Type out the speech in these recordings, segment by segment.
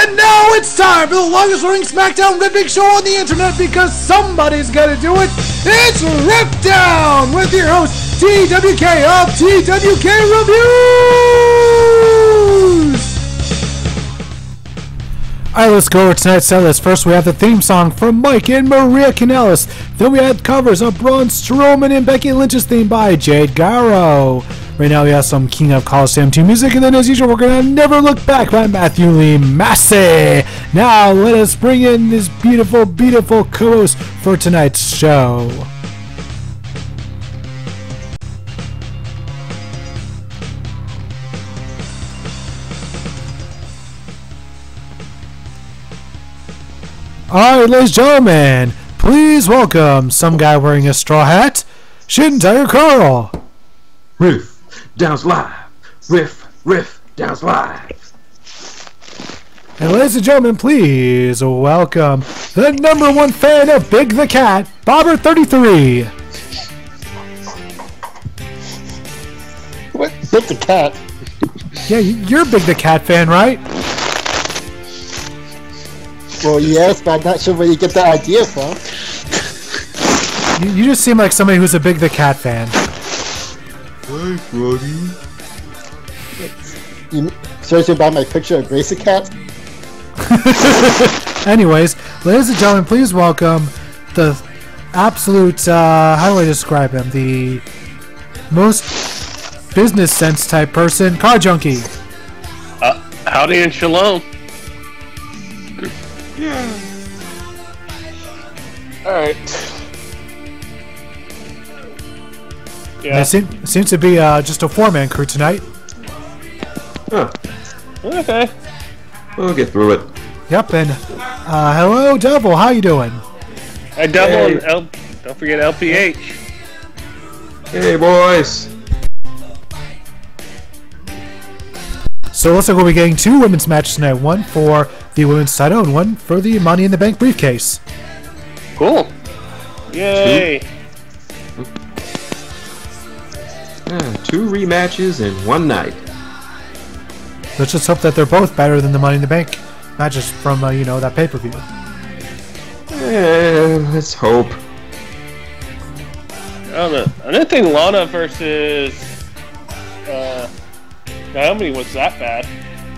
And now it's time for the longest running SmackDown ripping show on the internet because somebody's gotta do it. It's RiffDown with your host, TWK of TWK Reviews! Alright, let's go over tonight's set list. First, we have the theme song from Mike and Maria Kanellis. Then we had covers of Braun Strowman and Becky Lynch's theme by Jade Garrow. Right now we have some King of Coliseum 2 music, and then as usual we're going to Never Look Back by Matthew Lee Massey. Now let us bring in this beautiful, beautiful co-host for tonight's show. Alright, ladies and gentlemen, please welcome some guy wearing a straw hat, Shin Tiger Carl. RiffDown's live. RiffDown's live. And ladies and gentlemen, please welcome the #1 fan of Big the Cat, Bobber33. What? Big the Cat? Yeah, you're a Big the Cat fan, right? Well, yes, but I'm not sure where you get that idea from. You just seem like somebody who's a Big the Cat fan. Hi, buddy. You seriously about my picture of Grace the Cat? Anyways, ladies and gentlemen, please welcome the absolute, how do I describe him? The most business sense type person, Car Junkie. Howdy and shalom. Yeah. Alright. Yeah. It seems to be just a four-man crew tonight. Huh. Okay. We'll get through it. Yep, and hello, Devil. How you doing? Hey, Devil, Hey. and don't forget LPH. Hey, boys. So it looks like we'll be getting two women's matches tonight. One for the women's title and one for the Money in the Bank briefcase. Cool. Yay. Two rematches in one night. Let's just hope that they're both better than the Money in the Bank matches from, you know, that pay-per-view. Let's hope. I don't know. I didn't think Lana versus Naomi was that bad.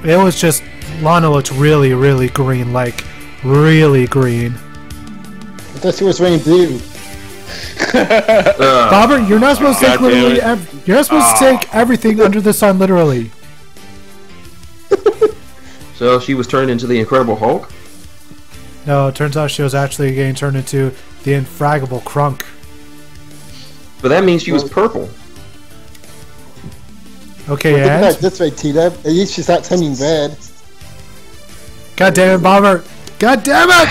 It was just, Lana looked really, really green, like, really green. I thought she was wearing blue. Bobber, you're not supposed to take literally. You're not supposed to take everything under the sun literally. So she was turned into the Incredible Hulk? No, it turns out she was actually getting turned into the Infraggable Crunk. But that means she was purple. Okay, Well, think and about it this way, T-Dub. At least she's not turning red. God damn it, Bobber! God damn it!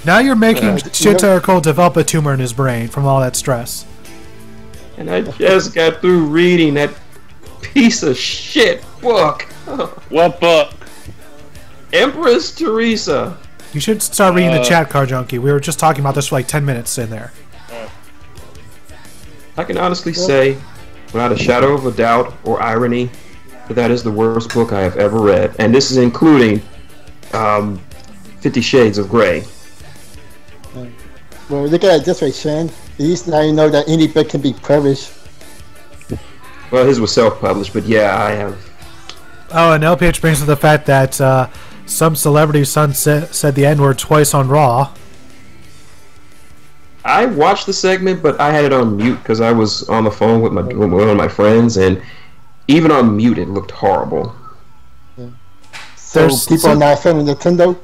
Now you're making Shinta Cole develop a tumor in his brain from all that stress. And I just got through reading that piece of shit book. What book? Empress Teresa. You should start reading the chat, Car Junkie. We were just talking about this for like 10 minutes in there. I can honestly say, without a shadow of a doubt or irony, that is the worst book I have ever read. And this is including 50 Shades of Grey. Well, look at it this way, Shan. At least now you know that any book can be published. Well, his was self-published, but yeah, I have. Oh, and LPH brings up the fact that some celebrity's son said the N-word twice on Raw. I watched the segment, but I had it on mute because I was on the phone with one of my friends, and even on mute, it looked horrible. So people are not a fan of Nintendo?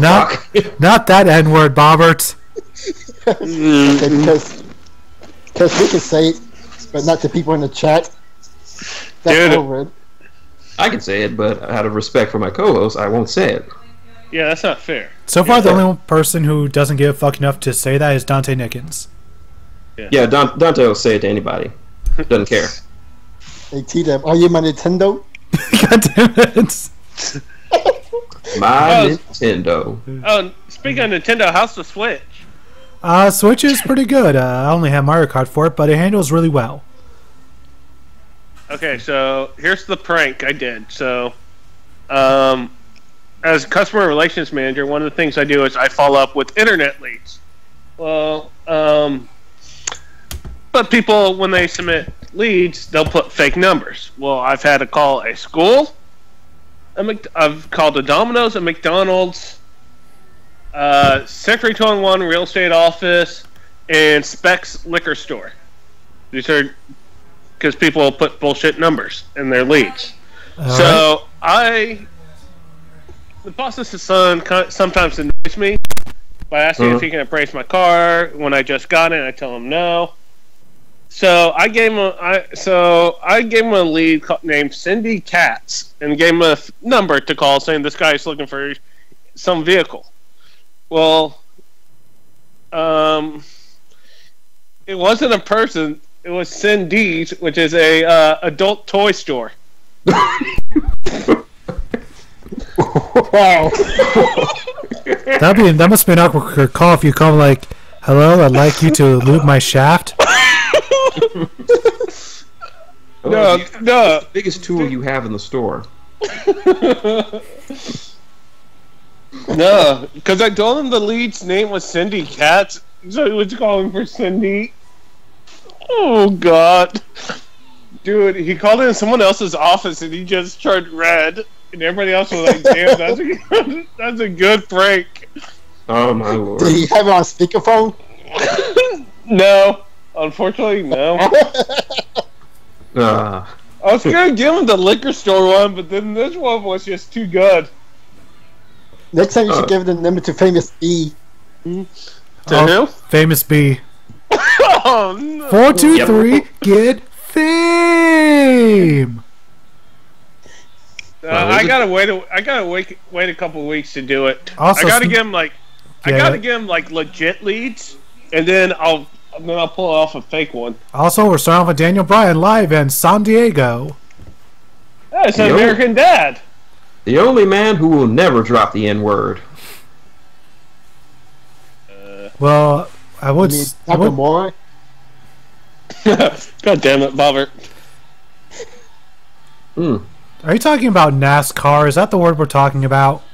Not that N-word, Bobbert. Because we can say it, but not the people in the chat. That's N-word. I can say it, but out of respect for my co-host, I won't say it. Yeah, that's not fair. So far, the only person who doesn't give a fuck enough to say that is Dante Nickens. Yeah, Dante will say it to anybody. Doesn't care. Hey, T-Dub, are you my Nintendo? God damn it. My Nintendo. Oh, speaking of Nintendo, how's the Switch? Switch is pretty good. I only have Mario Kart for it, but it handles really well. Okay, so here's the prank I did. So, as a customer relations manager, one of the things I do is I follow up with internet leads. Well, but people, when they submit leads, they'll put fake numbers. Well, I've had to call a school. I've called a Domino's, a McDonald's, Century 21 real estate office, and Specs liquor store. These are because people put bullshit numbers in their leads. So the boss's son sometimes annoys me by asking if he can appraise my car when I just got it, and I tell him no. So I gave him a lead named Cindy Katz and gave him a number to call saying this guy is looking for some vehicle. Well, it wasn't a person. It was Cindy's, which is a adult toy store. Wow. That must be an awkward call if you call like, "Hello, I'd like you to lube my shaft." No. The biggest tool you have in the store. No, because I told him the lead's name was Cindy Katz, so he was calling for Cindy. Oh God, dude! He called in someone else's office and he just turned red, and everybody else was like, "Damn, that's a good prank." Oh my lord! Did he have it on speakerphone? No, unfortunately, no. I was gonna give him the liquor store one, but then this one was just too good. Next time you should give the number to Famous B. To who? Famous B. Oh no! 423, get fame. I gotta wait a couple weeks to do it. Also, I gotta give him like legit leads, and then I'll pull off a fake one. Also, we're starting off with Daniel Bryan live in San Diego. That's an American Dad. The only man who will never drop the N-word. Well, I would. More? God damn it, Bobbert. Are you talking about NASCAR? Is that the word we're talking about?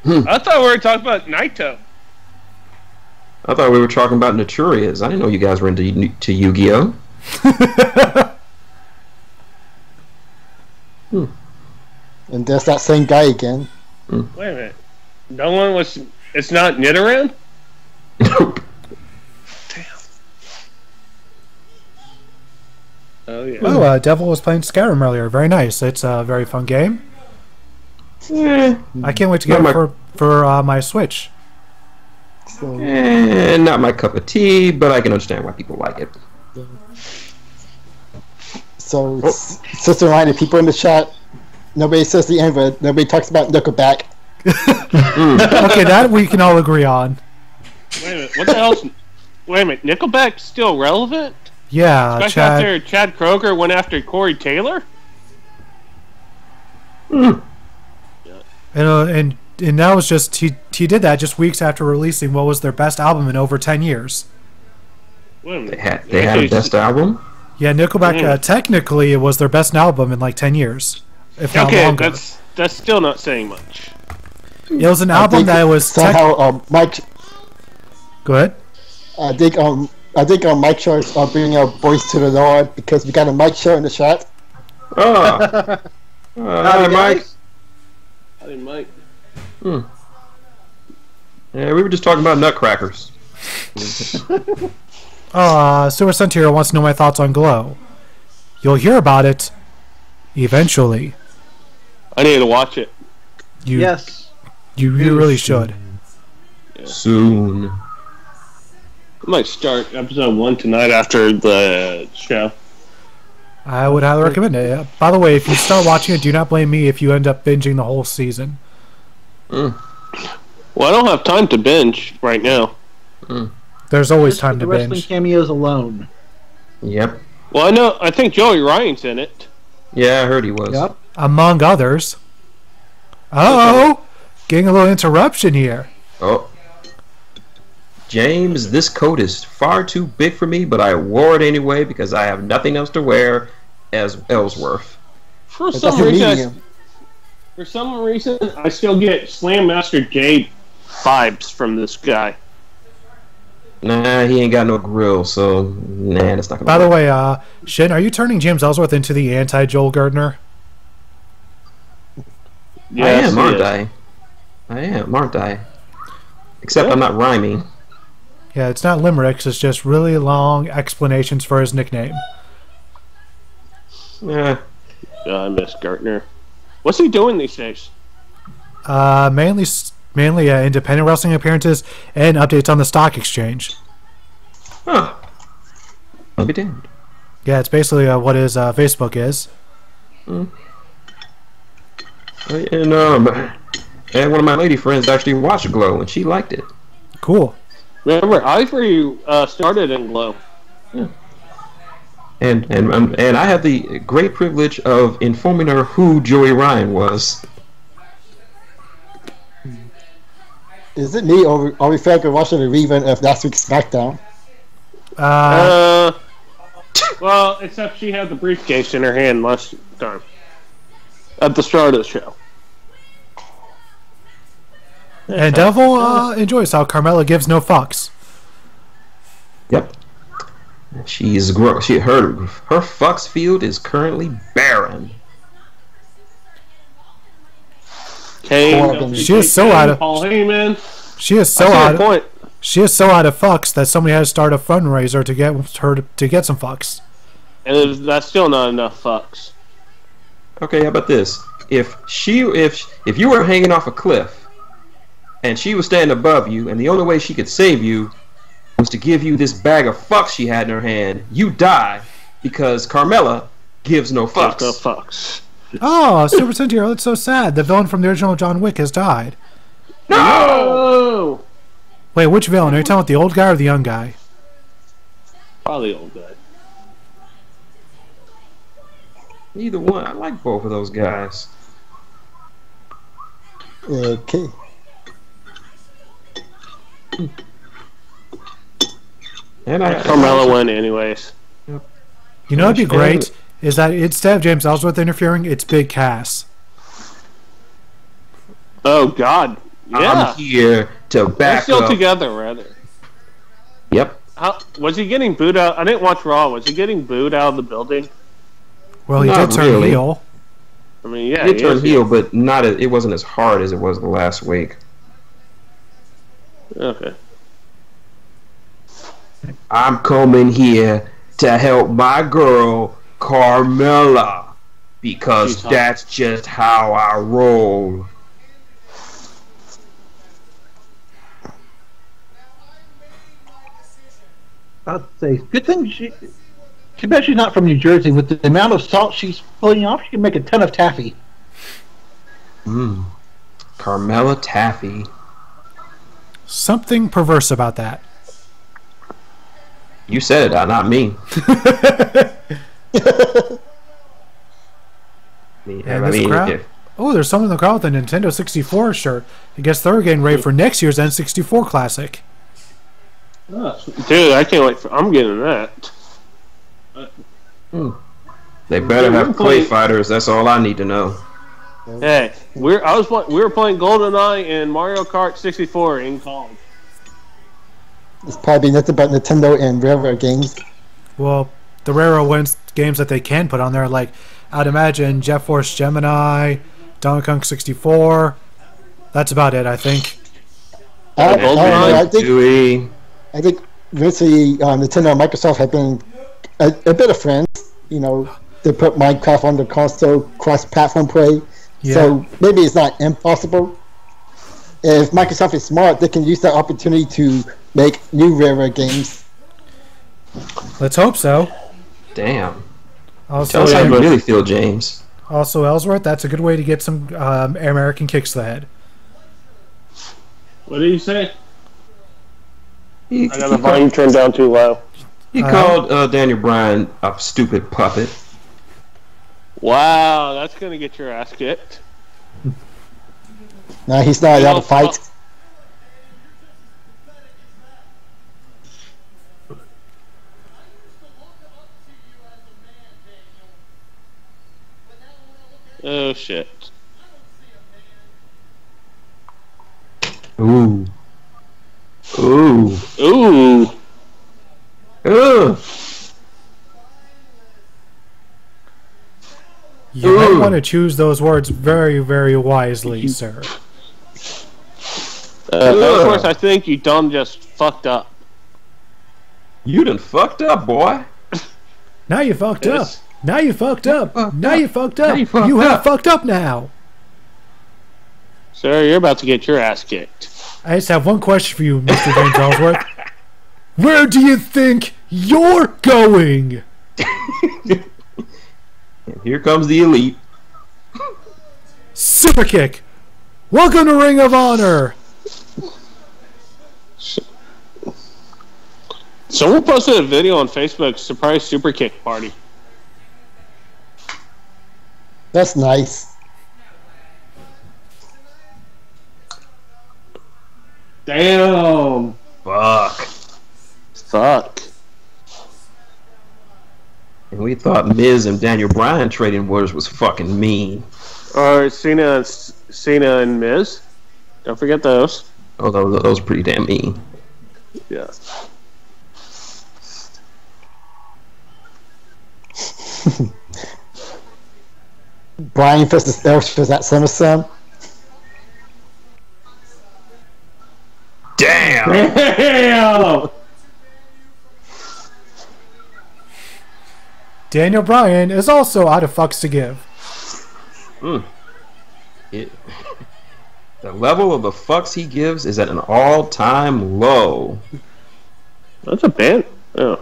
I thought we were talking about Naito. I thought we were talking about Naturias. I didn't know you guys were into Yu-Gi-Oh! And there's that same guy again. Wait a minute. No one was... It's not Nidoran? Nope. Damn. Oh, yeah. Oh, Devil was playing Skyrim earlier. Very nice. It's a very fun game. I can't wait to get it for my Switch. So, Not my cup of tea, but I can understand why people like it. so Sister Ryan and people in the chat, nobody says the N-word. Nobody talks about Nickelback. Okay, that we can all agree on. Wait a minute. What the hell's... Wait a minute. Nickelback's still relevant? Yeah, Especially after Chad Kroeger went after Corey Taylor? And that was just he did that just weeks after releasing what was their best album in over 10 years. Wait a minute. They had a best album? Yeah, Nickelback technically it was their best album in like 10 years, if not longer. That's still not saying much. It was an album that was somehow Mike. Go ahead. I think Mike Shorts are bringing our voice to the Lord because we got a Mike Show in the chat. Oh. Hi, Mike. Howdy, Mike. Yeah, we were just talking about nutcrackers. Sewer Sentier wants to know my thoughts on Glow. You'll hear about it eventually. I need to watch it. Yes. You really should. Yeah. Soon. I might start episode 1 tonight after the show. I would highly recommend it. By the way, if you start watching it, do not blame me if you end up binging the whole season. Well, I don't have time to binge right now. There's always time to the wrestling binge. cameos alone. Yep. Well, I think Joey Ryan's in it. Yeah, I heard he was. Yep. Among others. Oh, getting a little interruption here. Oh. James, this coat is far too big for me, but I wore it anyway because I have nothing else to wear as Ellsworth. For some reason, I still get Slam Master Jade vibes from this guy. Nah, he ain't got no grill, so nah, that's not gonna By work. the way, Shin, are you turning James Ellsworth into the anti-Joel Gardner? Yes, I am, aren't I? Except I'm not rhyming. Yeah, it's not limericks, it's just really long explanations for his nickname. Yeah. I miss Gartner. What's he doing these days? Mainly independent wrestling appearances and updates on the stock exchange. Huh. I'll be damned. Yeah, it's basically what his Facebook is. And one of my lady friends actually watched Glow, and she liked it. Cool. Remember, Ivory started in Glow. Yeah. And I had the great privilege of informing her who Joey Ryan was. Is it me, or are we feel like we're watching a rerun of last week's SmackDown? Well, except she had the briefcase in her hand last time. At the start of the show. And Devil enjoys how Carmella gives no fucks. Yep. Her fucks field is currently barren. Kane, she is so out of Paul Heyman. She is so out of fucks that somebody had to start a fundraiser to get her to get some fucks. And that's still not enough fucks. Okay, how about this? If you were hanging off a cliff and she was standing above you, and the only way she could save you was to give you this bag of fucks she had in her hand, you die because Carmella gives no fucks. No fucks. Oh, Super Sentinel, that's so sad. The villain from the original John Wick has died. No! Wait, which villain? Are you talking about the old guy or the young guy? Probably old guy. Either one. I like both of those guys. Okay. And Carmella won anyways. Yep. You know what'd be great? Is that instead of James Ellsworth interfering, it's Big Cass. Oh, God. Yeah. I'm here to back They're still up. together, rather. Yep. Was he getting booed out? I didn't watch Raw. Was he getting booed out of the building? Well, he Not did turn really. heel. I mean, yeah. He turned heel, but it wasn't as hard as it was the last week. Okay. I'm coming here to help my girl Carmella because that's just how I roll. I'd say, good thing too bad she's not from New Jersey. With the amount of salt she's pulling off, she can make a ton of taffy. Carmella Taffy. Something perverse about that. You said it, not me. Oh, there's someone in the crowd with a Nintendo 64 shirt. I guess they're getting ready for next year's N64 Classic. Dude, I can't wait I'm getting that. They better have clay fighters. That's all I need to know. Hey, we were playing GoldenEye and Mario Kart 64 in college. It's probably nothing but Nintendo and Railroad games. Well, the Railroad wins games that they can put on there, like I'd imagine Jet Force Gemini, Donkey Kong 64. That's about it, I think. I think virtually Nintendo and Microsoft have been a bit of friends. You know, they put Minecraft on the console, cross-platform play. Yeah. So maybe it's not impossible. If Microsoft is smart, they can use that opportunity to make new Railroad games. Let's hope so. Damn. Also, Tell us how you really feel, James. Also, Ellsworth, that's a good way to get some American kicks to the head. What did you say? I got the volume turned down too low. He called Daniel Bryan a stupid puppet. Wow, that's going to get your ass kicked. No, he's not allowed to fight. Oh shit. Ooh. Ooh. Ooh. Ugh. You might want to choose those words very, very wisely, sir. Of course, I think you done just fucked up. You done fucked up, boy. Now you fucked up. Yes. Now you fucked up. Now you fucked Now up. you fucked You have up. fucked up now. Sir, you're about to get your ass kicked. I just have one question for you, Mr. James Ellsworth. Where do you think you're going? And here comes the elite. Super kick. Welcome to Ring of Honor. Someone posted a video on Facebook, surprise super kick party. That's nice. Damn. Fuck. And we thought Miz and Daniel Bryan trading wars was fucking mean. Alright, Cena and Miz. Don't forget those. Oh, those are pretty damn mean. Yeah. Brian versus Ellsworth at SummerSlam. Damn! Damn! Daniel Bryan is also out of fucks to give. The level of the fucks he gives is at an all-time low. That's a band. Oh.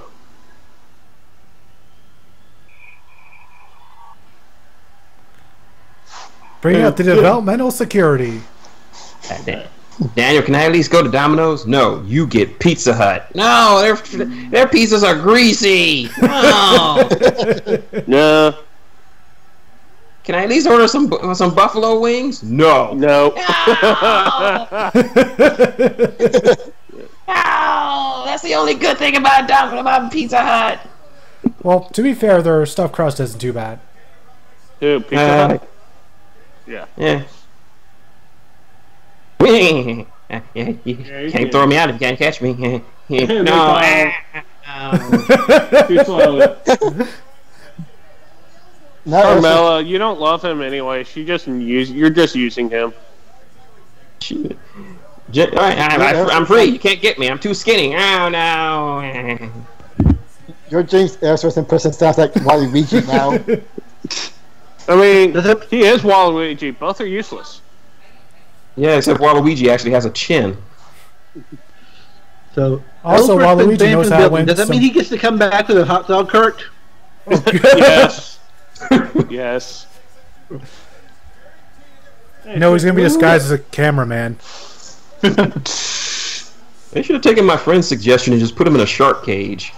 Bring out the developmental security. Daniel, can I at least go to Domino's? No, you get Pizza Hut. No, their pizzas are greasy. No. No. Can I at least order some buffalo wings? No. No. No, that's the only good thing about Pizza Hut. Well, to be fair, their stuffed crust isn't too bad. Who? Pizza Hut? Yeah. Yeah. You can't throw me out if you can't catch me. No. Too slowly. Now Carmella, you don't love him anyway. You're just using him. I'm free. You can't get me. I'm too skinny. Oh no. your James Ellsworth impression sounds like Waluigi now. I mean, he is Waluigi. Both are useless. Yeah, except Waluigi actually has a chin. So Also, Ellsworth's been Waluigi banned knows from how to building. win Does that some- mean he gets to come back with a hot dog cart? Yes. Yes. No, he's going to be disguised as a cameraman. They should have taken my friend's suggestion and just put him in a shark cage.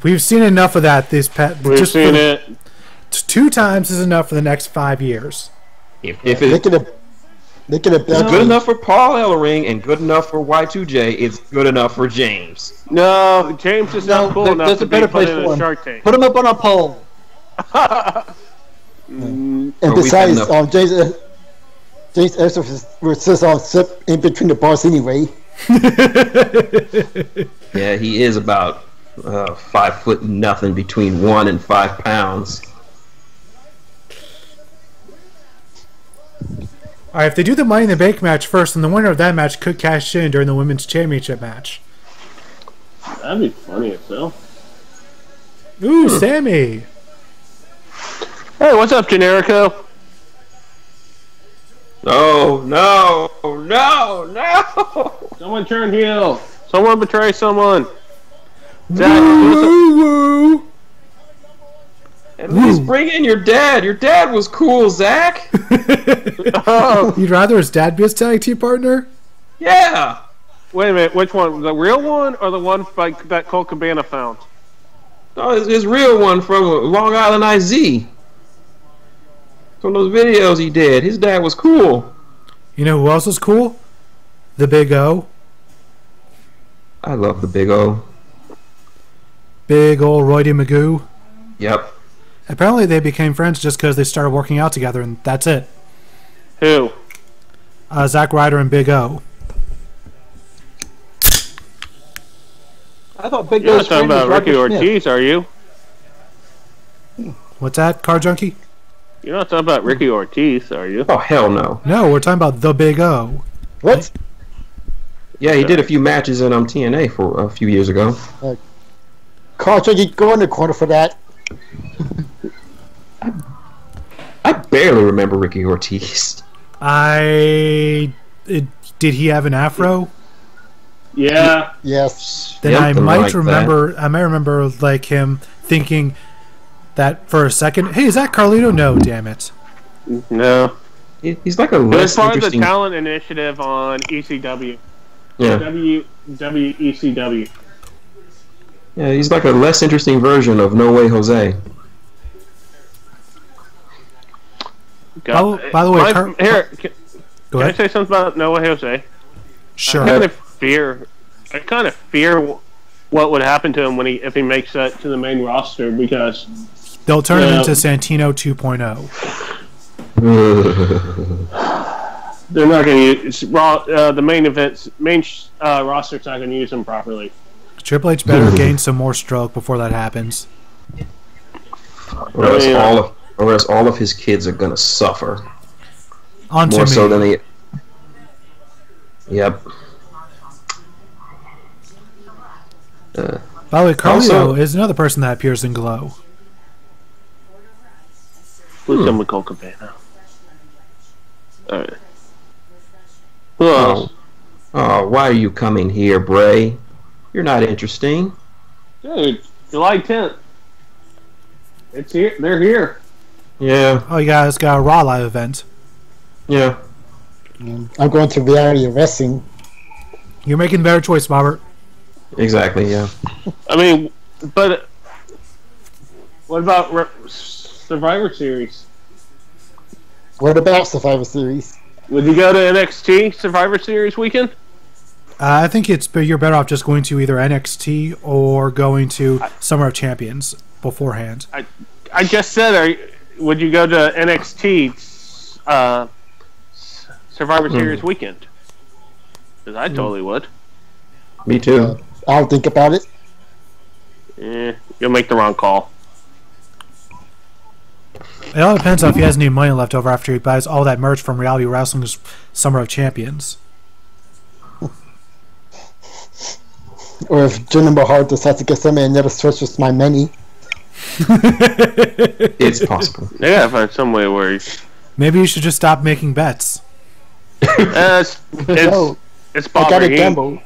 We've seen enough of that. We've seen it. 2 times is enough for the next 5 years. If They it's could have good enough for Paul Ellering and good enough for Y2J, it's good enough for James. No, James is not cool enough there's to a better be put place in for a him. Shark Tank. Put him up on a pole. And we've had besides, enough. James Ellsworth was just on slip in between the bars anyway. Yeah, he is about 5 foot nothing between 1 and 5 pounds. Alright, if they do the Money in the Bank match first, then the winner of that match could cash in during the Women's Championship match. That'd be funny itself. Ooh, Sammy! Hey, what's up, Generico? No, no, no, no! Someone turn heel. Someone betray someone. Woo woo! At least bring in your dad. Your dad was cool, Zach. Oh, You'd rather his dad be his tag team partner? Yeah. wait a minute. Which one? The real one or the one that Colt Cabana found? No, his real one from Long Island IZ. From those videos he did. His dad was cool. You know who else was cool? The Big O. I love the Big O. Big ol' Roydie Magoo. Yep. Apparently, they became friends just because they started working out together, and that's it. Who? Zack Ryder and Big O. I thought Big You're O not talking about Ricky Ortiz, are you? What's that, Car Junkie? You're not talking about Ricky Ortiz, are you? Oh, hell no. No, we're talking about the Big O. What? Yeah, he did a few matches in TNA for a few years ago. Carl, you go in the corner for that. I barely remember Ricky Ortiz. Did he have an afro? Yeah. Yes. Then Yep, I something might like remember. I might remember like him thinking that for a second. Hey, is that Carlito? No, damn it. No. He's like a It was less part of the interesting... talent initiative on ECW. Yeah. WECW. Yeah, he's like a less interesting version of No Way Jose. By the way, go Can I ahead. say something about Noah Jose? Sure. I kind of fear what would happen to him if he makes that to the main roster, because They'll turn him into Santino 2.0. they're not going to use the main roster's not going to use him properly. Triple H better gain some more stroke before that happens. Or else all of his kids are gonna suffer. On to More me. so than they... Yep. By the way, Carlito Also- is another person that appears in Glow. Who's someone called Cabana? Alright. Who else? Oh, why are you coming here, Bray? You're not interesting. Dude, July 10th. It's here. They're here. Yeah, Oh, you guys got a Raw live event. yeah. I'm going to reality wrestling. You're making a better choice, Robert. Exactly, yeah. I mean, but what about Survivor Series? What about Survivor Series? Would you go to NXT Survivor Series weekend? I think you're better off just going to either NXT or going to Summer of Champions beforehand. I just said, would you go to NXT Survivor Series weekend? Because I totally would. Me too. I'll think about it. You'll make the wrong call. It all depends on if he has any money left over after he buys all that merch from Reality Wrestling's Summer of Champions. Or if Jinder Mahal decides to get somebody and never stretches my money. It's possible. They gotta find some way where Maybe you should just stop making bets. it's No, it's I gotta bothering him. gamble.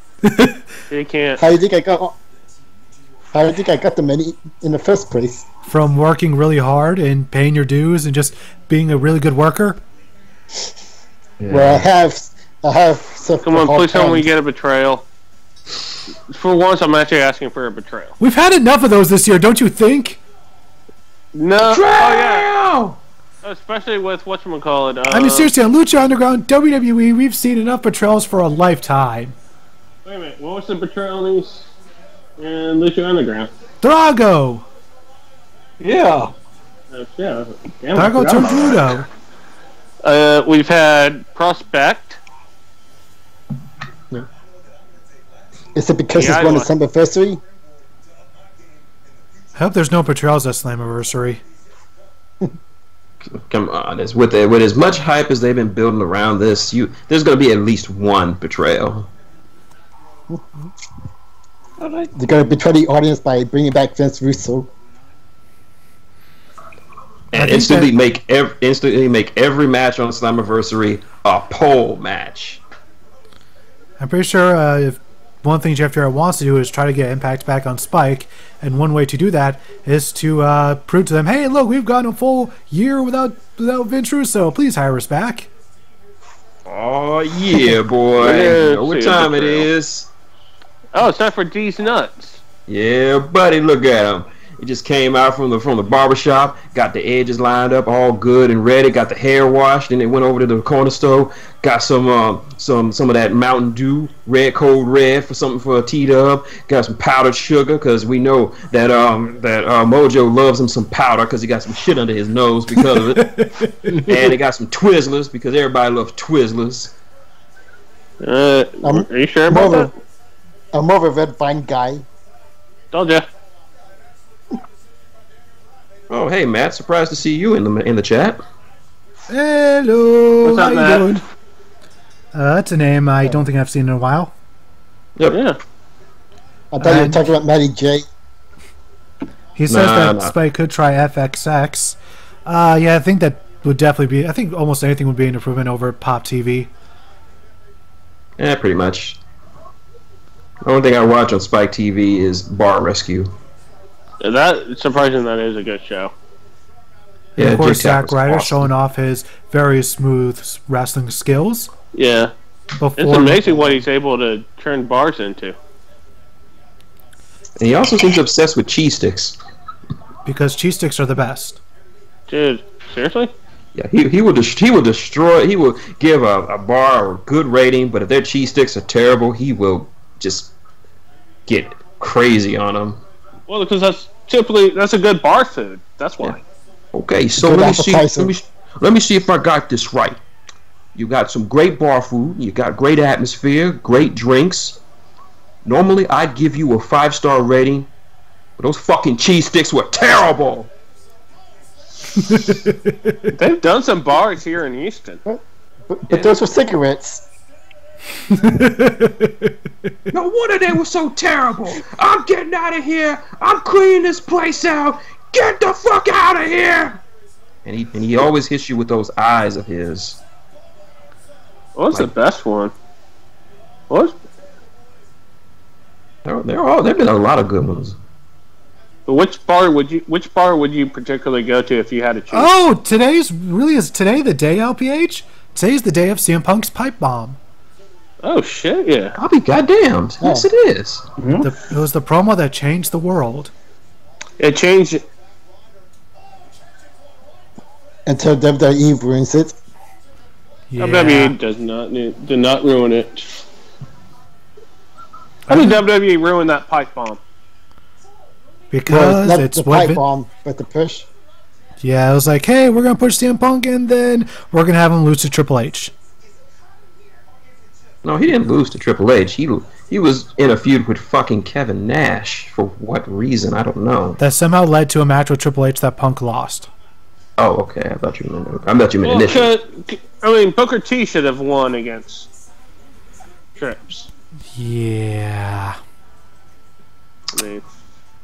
He can't. How do you think I got? How do you think I got the money in the first place? From working really hard and paying your dues and just being a really good worker. Yeah. Well, I have. Come on, please tell me we get a betrayal. For once, I'm actually asking for a betrayal. We've had enough of those this year, don't you think? No. Oh yeah. Especially with whatchamacallit. I mean, seriously, on Lucha Underground, WWE, we've seen enough betrayals for a lifetime. Wait a minute. What was the betrayal in Lucha Underground? Drago! Yeah. Yeah. Damn, Drago I forgot turned about Pluto. that. We've had Prospect. Is it because Yeah, it's I one know. of anniversary? I hope there's no betrayals at Slammiversary. Come on, with as much hype as they've been building around this, there's going to be at least one betrayal. They're going to betray the audience by bringing back Vince Russo. And think instantly make every match on Slammiversary a pole match. I'm pretty sure if one thing Jeff Jarrett wants to do is try to get Impact back on Spike, and one way to do that is to prove to them, hey, look, we've gone a full year without Vince Russo. Please hire us back. Oh yeah, boy! Yeah, You know what see a time it betrayal. is? Oh, it's time for D's Nuts. Yeah, buddy, look at him. He just came out from the barbershop, got the edges lined up, all good and ready. Got the hair washed, and then went over to the corner store, got some of that Mountain Dew, cold red for something for a T-Dub. Got some powdered sugar because we know that Mojo loves him some powder because he got some shit under his nose because of it. And he got some Twizzlers because everybody loves Twizzlers. Are you sure about that? I'm more of a red vine guy. Told ya. Oh, hey Matt, surprised to see you in the chat. Hello. What's up, how Matt? you doing? That's a name I don't think I've seen in a while. Yep. Yeah. I thought you were talking about Matty J. He says that Spike could try FXX. Yeah, I think that would definitely be. I think almost anything would be an improvement over Pop TV. Yeah, pretty much. The only thing I watch on Spike TV is Bar Rescue. That surprising. That is a good show. And Yeah, of course, Jake Tapper's Zack Ryder awesome. showing off his very smooth wrestling skills. Yeah. Before, It's amazing what he's able to turn bars into. And he also seems obsessed with cheese sticks. because cheese sticks are the best. Dude, seriously? Yeah, he will destroy. He will give a bar a good rating, but if their cheese sticks are terrible, he will just get crazy on them. Well, because that's a good bar food. That's why. Yeah. Okay, so Good let me appetizer. see. Let me see if I got this right. You got some great bar food. You got great atmosphere, great drinks. Normally, I'd give you a 5-star rating, but those fucking cheese sticks were terrible. They've done some bars here in Houston. But those were cigarettes. No wonder they were so terrible. I'm getting out of here. I'm cleaning this place out. Get the fuck out of here. And he always hits you with those eyes of his. What's the best one? What? There've been a lot of good ones. But which bar would you particularly go to if you had to choose? Oh, is today the day, LPH? Today's the day of CM Punk's pipe bomb. Oh shit, yeah. I'll be goddamn. Yes, it is. It was the promo that changed the world. It changed. Until WWE ruins it. Yeah. WWE did not ruin it. How did WWE ruin that pipe bomb? Because Not it's the what pipe bomb, but the push. Yeah, it was like, hey, we're gonna push CM Punk and then we're gonna have him lose to Triple H. No, he didn't lose to Triple H. He was in a feud with fucking Kevin Nash. For what reason? I don't know. That somehow led to a match with Triple H that Punk lost. Oh, okay. I thought you meant initially. Booker T should have won against Trips. Yeah. I mean,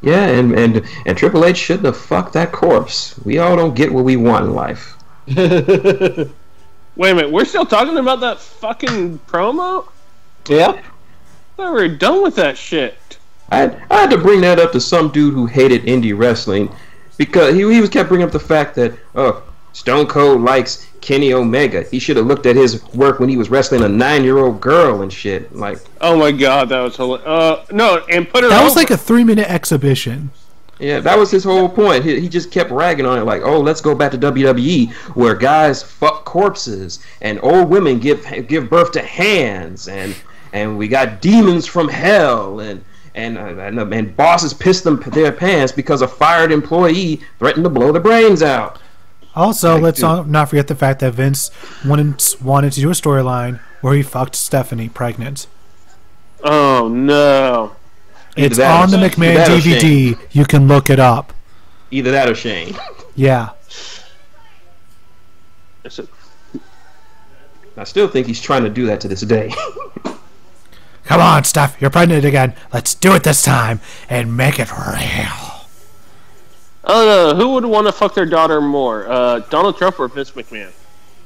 Yeah, and Triple H shouldn't have fucked that corpse. We all don't get what we want in life. wait a minute, we're still talking about that fucking promo? Yeah. I thought we were done with that shit. I had to bring that up to some dude who hated indie wrestling because he was kept bringing up the fact that Stone Cold likes Kenny Omega. He should have looked at his work when he was wrestling a 9-year-old girl and shit. Like, Oh my god, that was hilarious. No, and put her That was over. like a 3-minute exhibition. yeah, that was his whole point. He just kept ragging on it, like, oh, let's go back to WWE where guys fuck corpses and old women give birth to hands and we got demons from hell and bosses pissed their pants because a fired employee threatened to blow their brains out. Also, Like, let's dude. not forget the fact that Vince wanted to do a storyline where he fucked Stephanie pregnant. Oh no. It's that or on the Shane. McMahon Either that or DVD. You can look it up. Either that or Shane. Yeah. Is it- I still think he's trying to do that to this day. Come on, Steph. You're pregnant again. Let's do it this time and make it real. Oh no, who would want to fuck their daughter more? Donald Trump or Vince McMahon?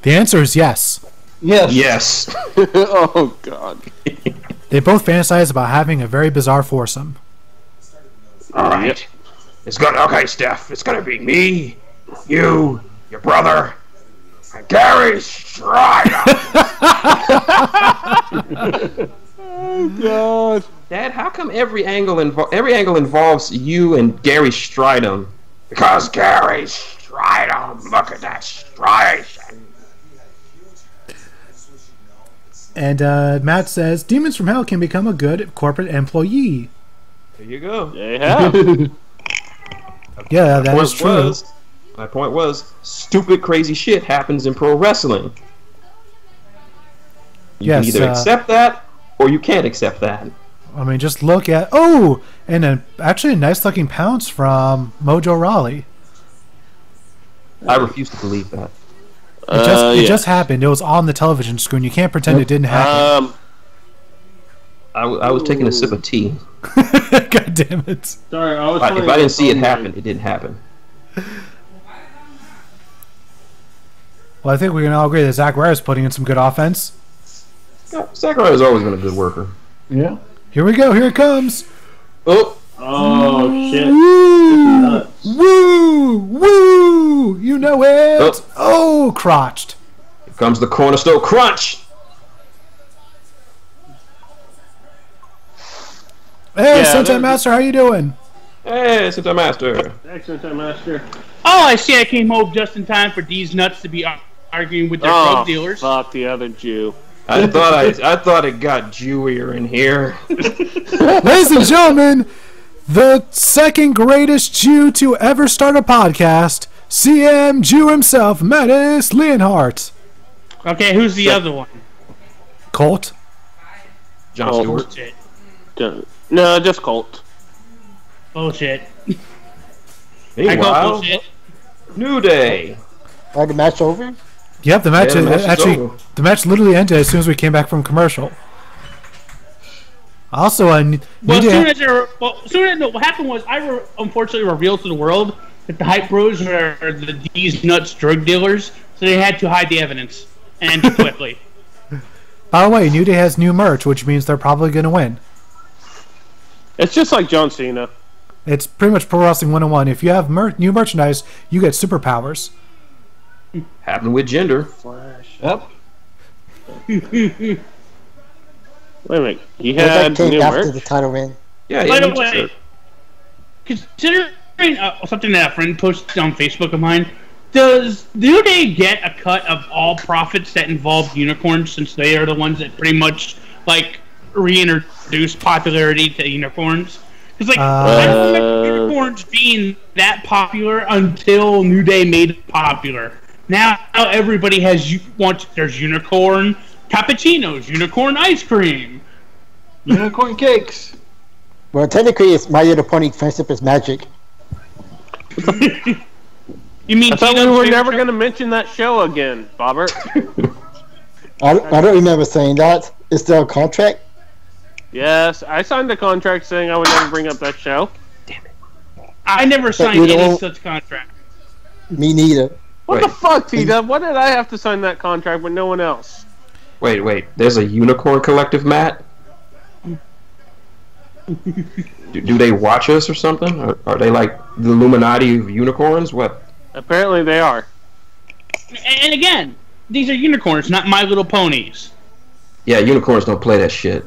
The answer is yes. Yes. Yes. Oh god. They both fantasize about having a very bizarre foursome. All right. It's gonna okay, Steph. It's gonna be me, you, your brother, and Gary Strider. Oh god. Dad, how come every angle involves you and Gary Stridham? Because Gary Stridham, look at that striation. And Matt says, Demons from Hell can become a good corporate employee. There you go. They have. Yeah, that is true. My point was, stupid, crazy shit happens in pro wrestling. You can either accept that, or you can't accept that. I mean, just look at... and actually a nice-looking pounce from Mojo Rawley. I refuse to believe that. It just happened. It was on the television screen. You can't pretend it didn't happen. I was taking a sip of tea. God damn it. Sorry, I was if I didn't see it happen, it didn't happen. Well, I think we can all agree that Zack Ryder's putting in some good offense. Yeah, Zack Ryder's always been a good worker. Yeah. Here we go. Here it comes. Oh shit. Woo! Woo! You know it. Oh, crotched. Here comes the Cornerstone Crunch. Hey, Sentai Master, how you doing? Hey, Sentai Master. Excellent, Sentai Master. Oh, I see. I came home just in time for these nuts to be arguing with their drug dealers. Fuck the other Jew. I thought it got Jewier in here. Ladies and gentlemen, the second greatest Jew to ever start a podcast, CM Jew himself, Mattis Leonhardt. Okay, who's the other one? Colt. John Stewart. Bullshit. No, just Colt. Bullshit. Meanwhile, I call bullshit. New Day. Are the match over? Yep, the match over. The match literally ended as soon as we came back from commercial. Also, what happened was unfortunately revealed to the world that the Hype Bros are these nuts drug dealers, so they had to hide the evidence and do quickly. By the way, New Day has new merch, which means they're probably going to win. It's just like John Cena. It's pretty much Pro Wrestling 101. If you have new merchandise, you get superpowers. Happened with gender. Flash. Yep. Wait a minute. He That had came new after merch? the title reign. Yeah, By the way, considering something that a friend posted on Facebook of mine, does New Day get a cut of all profits that involve unicorns, since they are the ones that pretty much reintroduce popularity to unicorns? Because I don't remember unicorns being that popular until New Day made it popular. Now everybody there's unicorn cappuccinos, unicorn ice cream, Unicorn cakes. Well, technically, it's My Little Pony Friendship is Magic. You mean I thought we were never going to mention that show again, Bobbert. I don't remember saying that. Is there a contract? Yes, I signed a contract saying I would never bring up that show. I never signed any such contract. Me neither. What the fuck, T-Dub? Why did I have to sign that contract with no one else? Wait. There's a unicorn collective, Matt? do they watch us or something? Are they like the Illuminati of unicorns? What? Apparently they are. And again, these are unicorns, not My Little Ponies. Yeah, unicorns don't play that shit.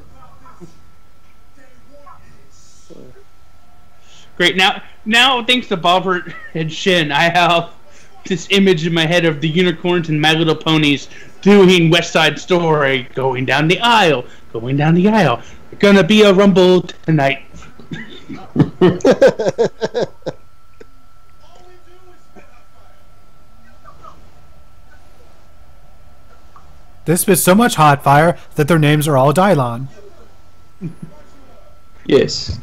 Great. Now thanks to Bobbert and Shin, I have this image in my head of the unicorns and My Little Ponies doing West Side Story, going down the aisle. Gonna be a rumble tonight. This spits so much hot fire that their names are all Dylon. Yes.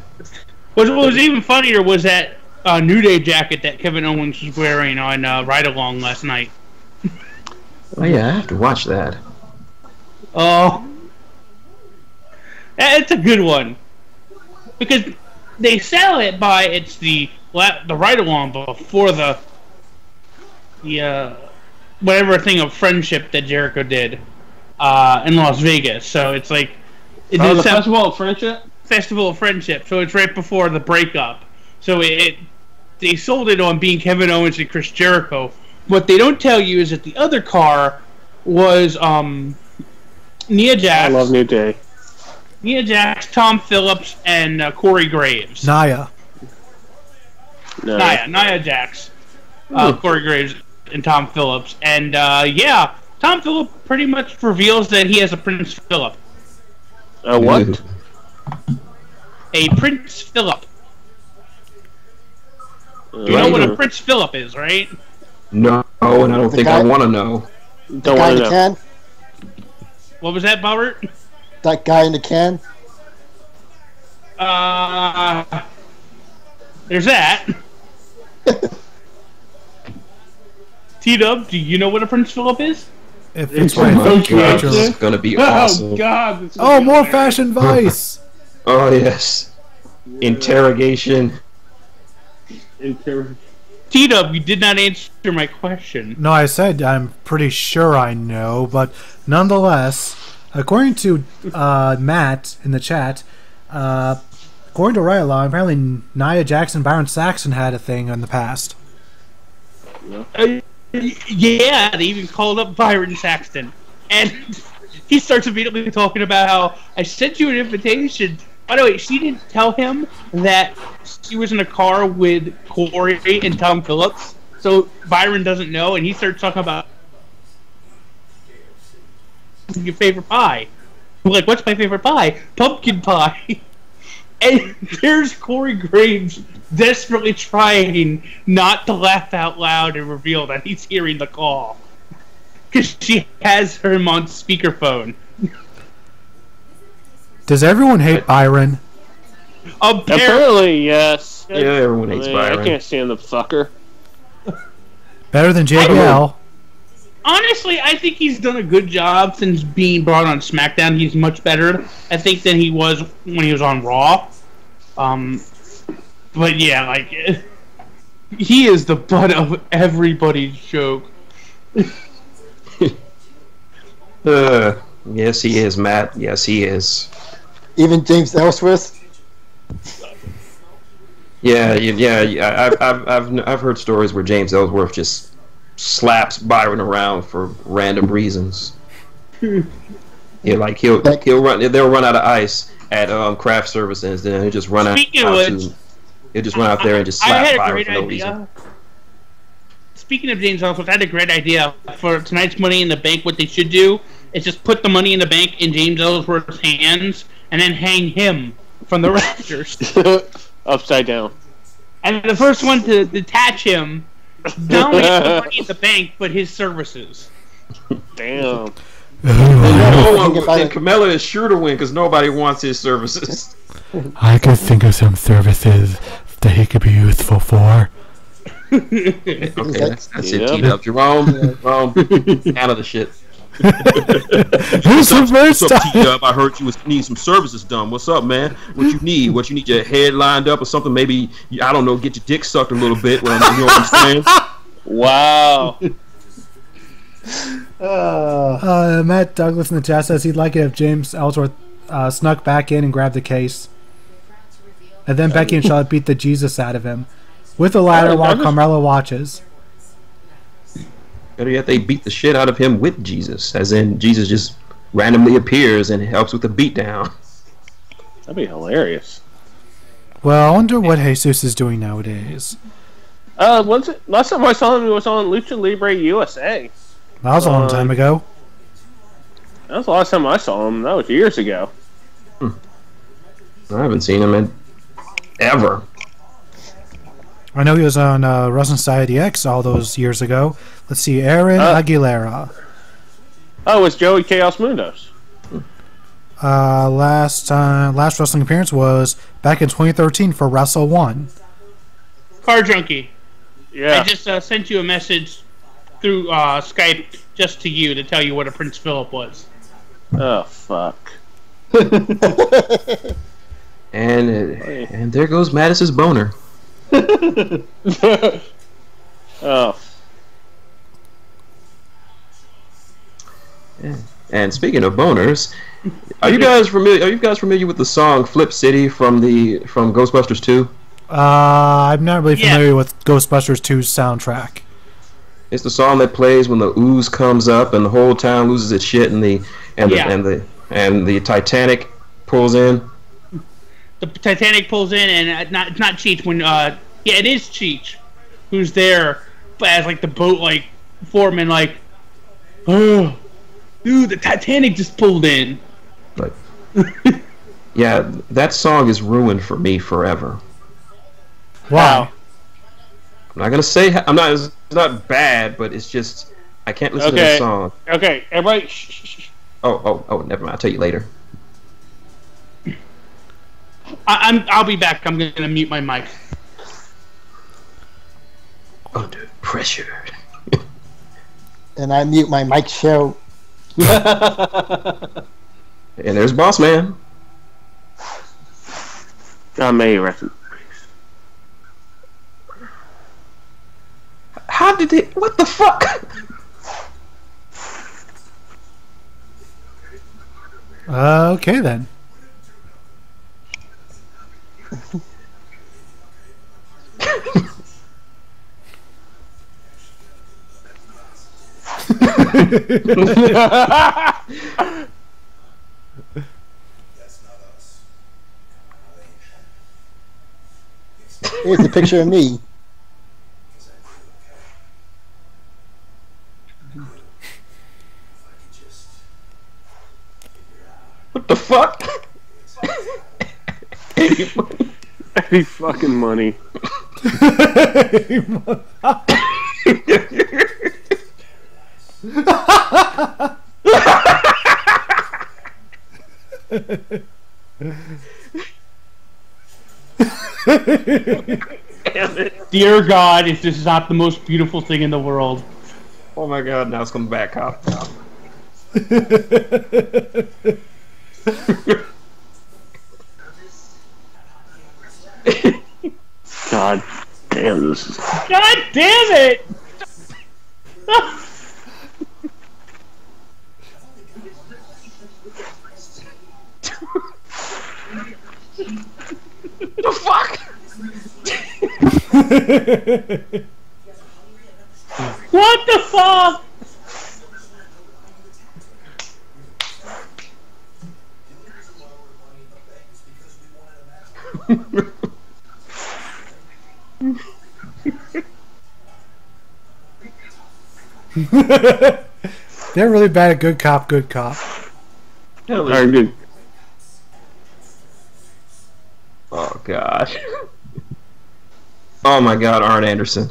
What was even funnier was that New Day jacket that Kevin Owens was wearing on Ride Along last night. Oh yeah, I have to watch that. Oh, it's a good one because they sell it by it's the Ride Along before the whatever thing of friendship that Jericho did in Las Vegas. So it's like the Festival of Friendship. Festival of Friendship. So it's right before the breakup. So they sold it on being Kevin Owens and Chris Jericho. What they don't tell you is that the other car was Nia Jax. I love New Day. Nia Jax, Tom Phillips, and Corey Graves. Nia. Nia Jax, Corey Graves, and Tom Phillips. And yeah, Tom Phillips pretty much reveals that he has a Prince Philip. A what? A Prince Philip. You know what a Prince Philip is, right? No, and I don't think I want to know. Don't Guy in want the to know. can? What was that, Robert? That guy in the can? There's that. T-Dub, do you know what a Prince Philip is? If it's Oh my my vote, God, this is gonna be awesome. Oh God! This is Oh, more Fashion Vice. Oh yes. Interrogation. T-Dub, you did not answer my question. No, I said I'm pretty sure I know, but nonetheless, according to Matt in the chat, according to Riot Law, apparently Nia Jax and Byron Saxton had a thing in the past. Yeah, they even called up Byron Saxton, and he starts immediately talking about how I sent you an invitation. By the way, she didn't tell him that she was in a car with Corey and Tom Phillips, so Byron doesn't know, and he starts talking about your favorite pie. I'm like, what's my favorite pie? Pumpkin pie. And there's Corey Graves desperately trying not to laugh out loud and reveal that he's hearing the call. Because she has him on speakerphone. Does everyone hate Byron? Apparently, yes. Yeah, everyone hates Byron. I can't stand the fucker. Better than JBL. Honestly, I think he's done a good job since being brought on SmackDown. He's much better, I think, than he was when he was on Raw. But yeah, like, he is the butt of everybody's joke. Yes, he is, Matt. Yes, he is. Even James Ellsworth? Yeah. I've heard stories where James Ellsworth just slaps Byron around for random reasons. Yeah, like they'll run out of ice at craft services, and then he'll just run he'll just run out there and just slap Byron for no reason. Speaking of James Ellsworth, I had a great idea for tonight's Money in the Bank. What they should do is just put the money in the bank in James Ellsworth's hands and then hang him from the rafters. Upside down. And the first one to detach him, not only the money in the bank, but his services. Damn. And Carmella is sure to win because nobody wants his services. I could think of some services that he could be useful for. Okay, that's it. T-Dub. Jerome, out of the shit. Who's the first What's up, time? T-Dub? I heard you need some services done. What's up, man? What you need? What you need? Your head lined up or something? Maybe, I don't know, get your dick sucked a little bit. You know what I'm saying? Wow. Matt Douglas in the chat says he'd like it if James Ellsworth snuck back in and grabbed the case. And then Becky and Charlotte beat the Jesus out of him with a ladder while Carmella watches. Better yet, they beat the shit out of him with Jesus, as in Jesus just randomly appears and helps with the beatdown. That'd be hilarious. Well, I wonder what Jesus is doing nowadays. Last time I saw him, he was on Lucha Libre USA. That was a long time ago. That was the last time I saw him. That was years ago. I haven't seen him in ever. I know he was on Wrestling Society X all those years ago. Let's see, Aaron Aguilera. Oh, it was Joey Chaos Mundos. Last wrestling appearance was back in 2013 for Wrestle 1. Car Junkie. Yeah. I just sent you a message through Skype just to you to tell you what a Prince Philip was. Oh, fuck. And there goes Mattis's boner. Oh. And speaking of boners, are you guys familiar with the song "Flip City" from Ghostbusters 2? I'm not really familiar with Ghostbusters 2's soundtrack. It's the song that plays when the ooze comes up and the whole town loses its shit, and the Titanic pulls in. The Titanic pulls in, and it's not Cheech when it is Cheech who's there, but as like the boat like foreman, like, oh, dude, the Titanic just pulled in. But yeah, that song is ruined for me forever. Wow. I'm not gonna say it's not bad, but it's just I can't listen to this song. Okay, everybody. Shh. Oh, never mind. I'll tell you later. I'll be back. I'm gonna mute my mic. Under pressure. And I mute my mic show. And there's Boss Man. God may he rest in peace. How did it? What the fuck? Okay then. Here's a picture of me. What the fuck? Any fucking money. Dear God, if this is not the most beautiful thing in the world. Oh my God! Now it's coming back, cop. God damn this is. God damn it! The fuck? What the fuck? They're really bad at good cop, good cop. Alright, dude. Oh gosh. Oh my God, Arn Anderson.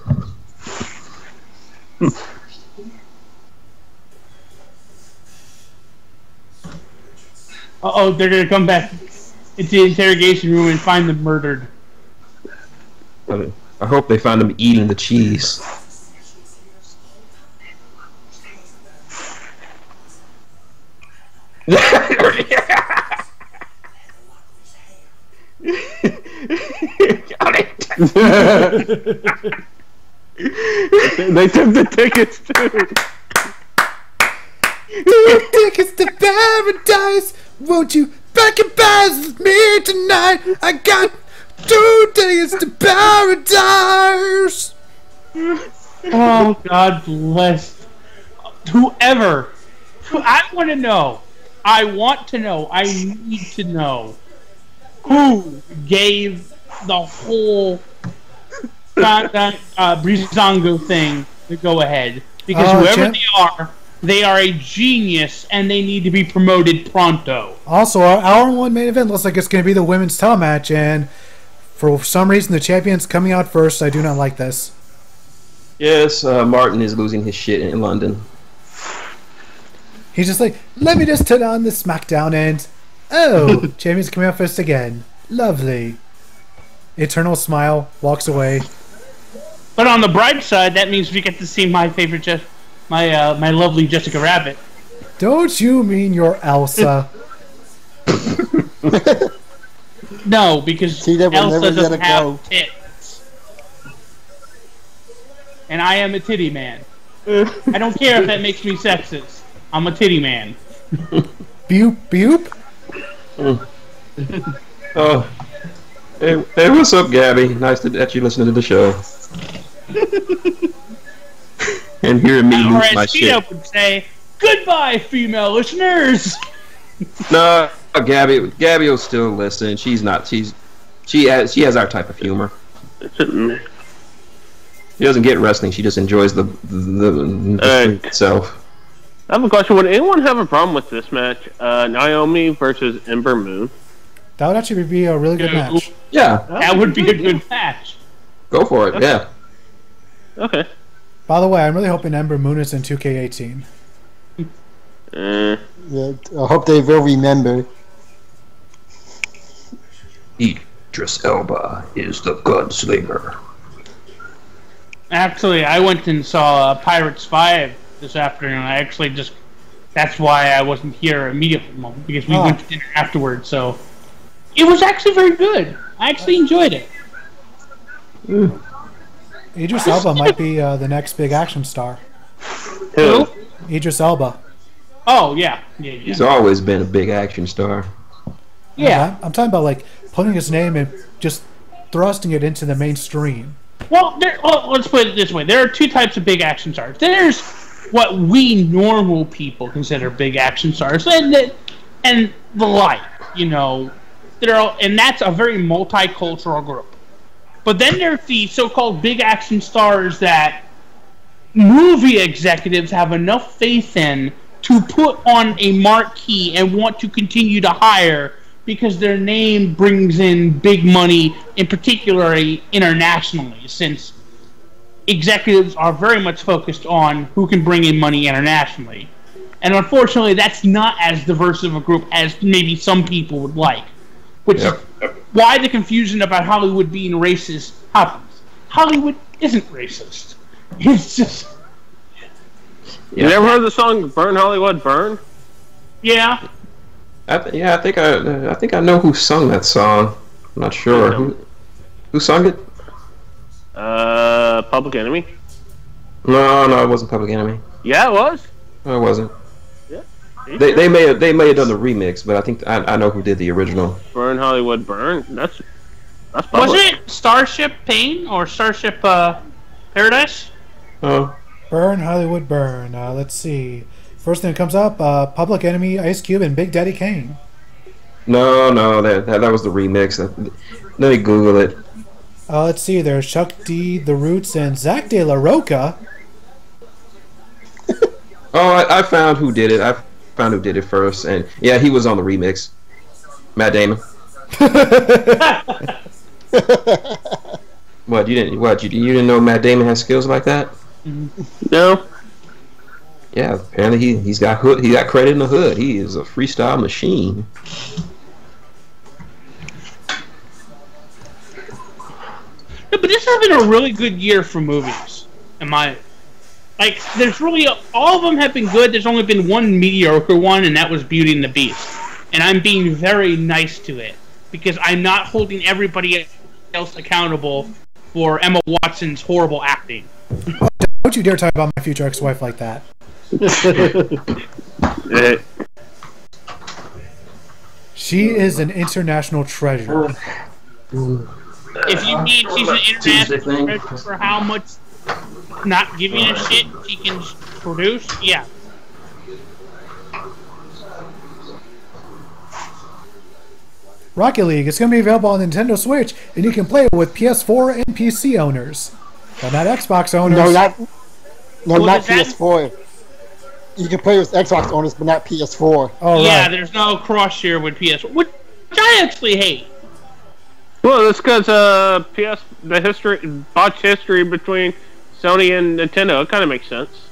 Uh-oh, they're gonna come back into the interrogation room and find them murdered. I hope they find them eating the cheese. They took the tickets too. Tickets to paradise. Won't you back and pass with me tonight? I got 2 tickets to paradise. Oh, God bless. Whoever. I want to know. I want to know. I need to know. Who gave the whole Brizongo thing the go ahead? Because whoever they are a genius and they need to be promoted pronto. Also, our hour 1 main event looks like it's going to be the women's title match, and for some reason the champion's coming out first. I do not like this. Yes, Martin is losing his shit in London. He's just like, let me just turn on the SmackDown and oh, champion's coming out first again. Lovely. Eternal smile, walks away. But on the bright side, that means we get to see my favorite, my lovely Jessica Rabbit. Don't you mean you're Elsa? No, because Elsa doesn't have tits. And I am a titty man. I don't care if that makes me sexist. I'm a titty man. Boop, boop. Oh. Hey, what's up, Gabby? Nice that you listening to the show. And hearing me lose my shit. Would say, goodbye, female listeners. No, Gabby will still listen. She's not. She has our type of humor. She doesn't get wrestling. She just enjoys the itself. I have a question. Would anyone have a problem with this match? Naomi versus Ember Moon. That would actually be a really good match. Yeah, That would be a good match. go for it. Okay. Yeah. Okay. By the way, I'm really hoping Ember Moon is in 2K18. Yeah, I hope they will remember. Idris Elba is the gunslinger. Actually, I went and saw Pirates 5 this afternoon. That's why I wasn't here immediately, because we went to dinner afterwards. So it was actually very good. I actually enjoyed it. Idris Elba might be the next big action star. Who? Idris Elba. Oh, yeah. He's always been a big action star. Yeah. I'm talking about like putting his name and just thrusting it into the mainstream. Well, let's put it this way. There are two types of big action stars. There's what we normal people consider big action stars, and the like, and that's a very multicultural group. But then there's the so-called big action stars that movie executives have enough faith in to put on a marquee and want to continue to hire because their name brings in big money, in particularly internationally, since executives are very much focused on who can bring in money internationally. And unfortunately, that's not as diverse of a group as maybe some people would like, which is why the confusion about Hollywood being racist happens. Hollywood isn't racist. It's just... You ever heard the song "Burn Hollywood Burn"? Yeah. I think I know who sung that song. I'm not sure who sung it. Public Enemy. No, it wasn't Public Enemy. Yeah, it was. No, it wasn't. Yeah. They may have done the remix, but I think I know who did the original. Burn Hollywood Burn. That's public. Wasn't it Starship Pain or Starship Paradise? Oh. Burn Hollywood Burn. Let's see. First thing that comes up, Public Enemy, Ice Cube, and Big Daddy Kane. No, that was the remix. Let me Google it. Let's see. There's Chuck D, The Roots, and Zach De La Roca. Oh, I found who did it. I found who did it first, and yeah, he was on the remix. Matt Damon. What you didn't know Matt Damon has skills like that? No. Yeah, apparently he got credit in the hood. He is a freestyle machine. No, but this has been a really good year for movies. There's really all of them have been good. There's only been one mediocre one, and that was Beauty and the Beast. And I'm being very nice to it because I'm not holding everybody else accountable for Emma Watson's horrible acting. Don't you dare talk about my future ex-wife like that. She is an international treasure. If you mean she's an international treasure for how much not giving a shit she can produce, yeah. Rocket League is going to be available on Nintendo Switch, and you can play it with PS4 and PC owners, but not Xbox owners. Not PS4. You can play with Xbox owners, but not PS4. Oh, yeah, right. There's no cross-share with PS4, which I actually hate. Well, that's because the botched history between Sony and Nintendo. It kind of makes sense.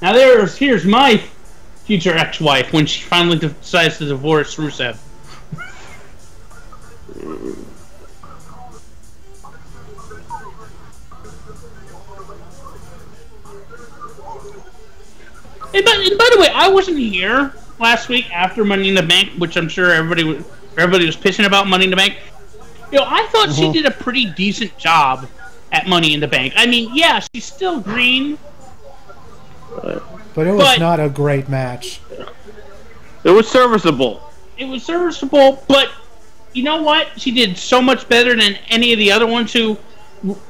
Now here's my future ex-wife when she finally decides to divorce Rusev. And by the way, I wasn't here last week after Money in the Bank, which I'm sure everybody was pissing about Money in the Bank. I thought she did a pretty decent job at Money in the Bank. I mean, yeah, she's still green. But it was not a great match. It was serviceable. It was serviceable, but you know what? She did so much better than any of the other ones who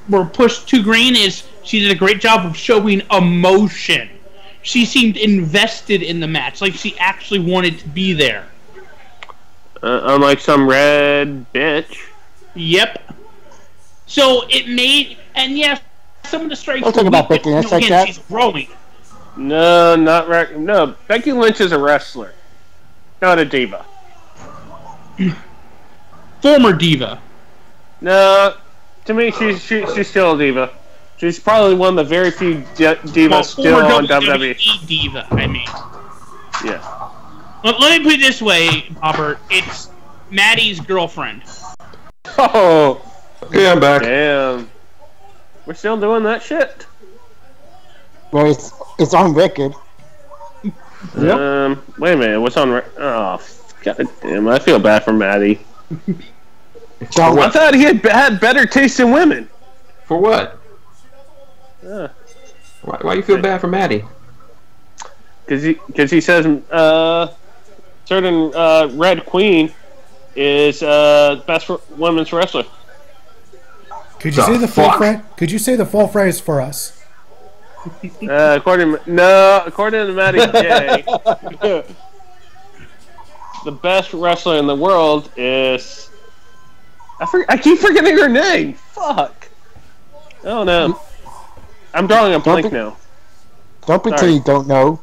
were pushed to green. She did a great job of showing emotion. she seemed invested in the match, like she actually wanted to be there. Unlike some red bitch. Yep. So it made, and yes, some of the strikes. Don't talk about Becky Lynch like that. She's growing. No, no. Becky Lynch is a wrestler, not a diva. Former diva. No, to me, she's still a diva. She's probably one of the very few divas still on WWE. Diva, I mean. Yeah. Let me put it this way, Robert. It's Maddie's girlfriend. Oh. Okay, I'm back. Damn. We're still doing that shit? Well, it's on record. Wait a minute. What's on record? Oh, god damn. I feel bad for Maddie. I thought he had better taste in women. For what? Why you feel bad for Maddie? Because he says certain Red Queen is best women's wrestler. Could you say the full phrase? Could you say the full phrase for us? According to Maddie J, the best wrestler in the world is I keep forgetting her name. Fuck. Oh no. I'm drawing a blank now. Don't pretend you don't know.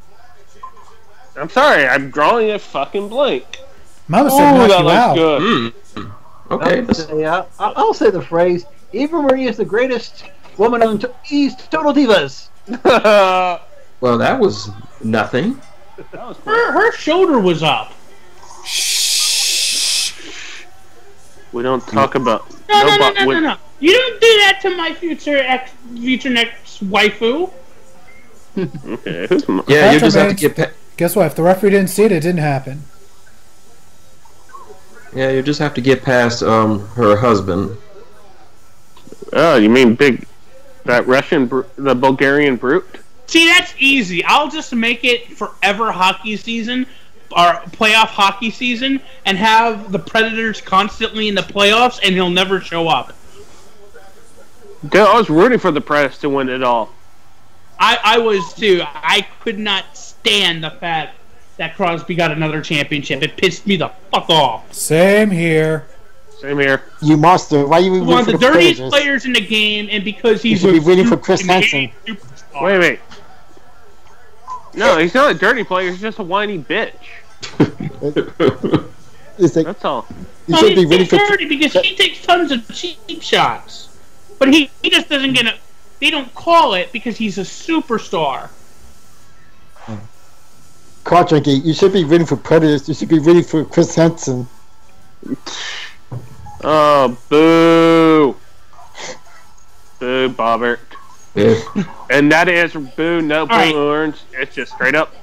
I'm sorry. I'm drawing a fucking blank. Mama said knock that you looks out. good. Okay. I'll say the phrase. Eva Marie is the greatest woman on East Total Divas. Well, that was nothing. Her shoulder was up. We don't talk about. No. You don't do that to my future next waifu. Okay. Yeah, you just have to get. Guess what? If the referee didn't see it, it didn't happen. Yeah, you just have to get past her husband. Oh, you mean that Russian, the Bulgarian brute? See, that's easy. I'll just make it forever hockey season, or playoff hockey season, and have the Predators constantly in the playoffs, and he'll never show up. Dude, I was rooting for the Predators to win it all. I was too. I could not stand the fact that Crosby got another championship. It pissed me the fuck off. Same here. Same here. You monster. Why are you One of the for dirtiest Predators? players in the game, and because he's You should be rooting for Chris Hansen. Wait. No, he's not a dirty player. He's just a whiny bitch. That's all. You should be rooting He's for dirty because he takes tons of cheap shots, but he just doesn't get it. They don't call it because he's a superstar. Car drinking. You should be rooting for Predators. You should be rooting for Chris Hansen. Oh, boo. Boo, Bobbert. Yeah. And that is boo, no boo right. orange. It's just straight up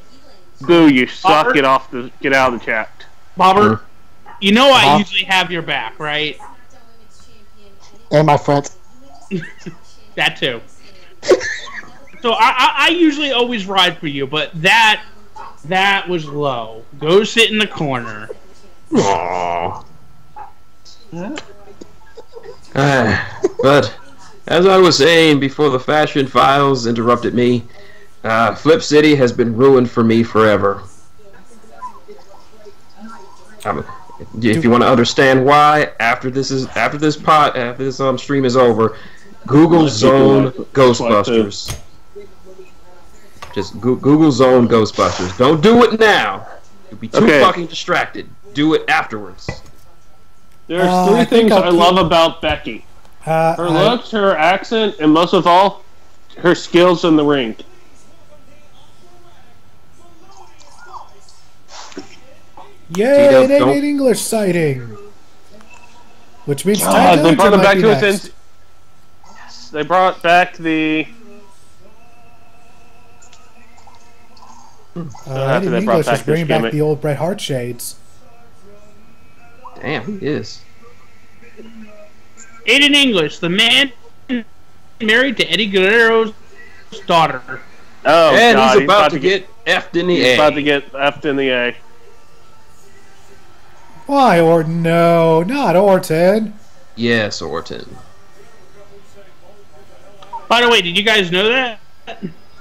boo, you suck, Bobbert? get out of the chat. Bobber, you know I usually have your back, right? And my friends. That too. So I usually always ride for you, but that was low. Go sit in the corner. Aww. But as I was saying before the Fashion Files interrupted me, Flip City has been ruined for me forever. If you want to understand why, after this stream is over, Google Zone Ghostbusters. Just Google Zone Ghostbusters. Don't do it now. You'll be too fucking distracted. Do it afterwards. There's three things I love about Becky. Her looks, her accent, and most of all, her skills in the ring. Yay, they made English sighting. Which means they brought it back to us. Yes, they brought back the. Aiden English is bringing back the old Bret Hart shades. Damn, he is. Aiden English, the man married to Eddie Guerrero's daughter. Oh, and God, he's about to get F'd in the A. He's about to get F'd in the A. Why, Orton? No, not Orton. Yes, Orton. By the way, did you guys know that?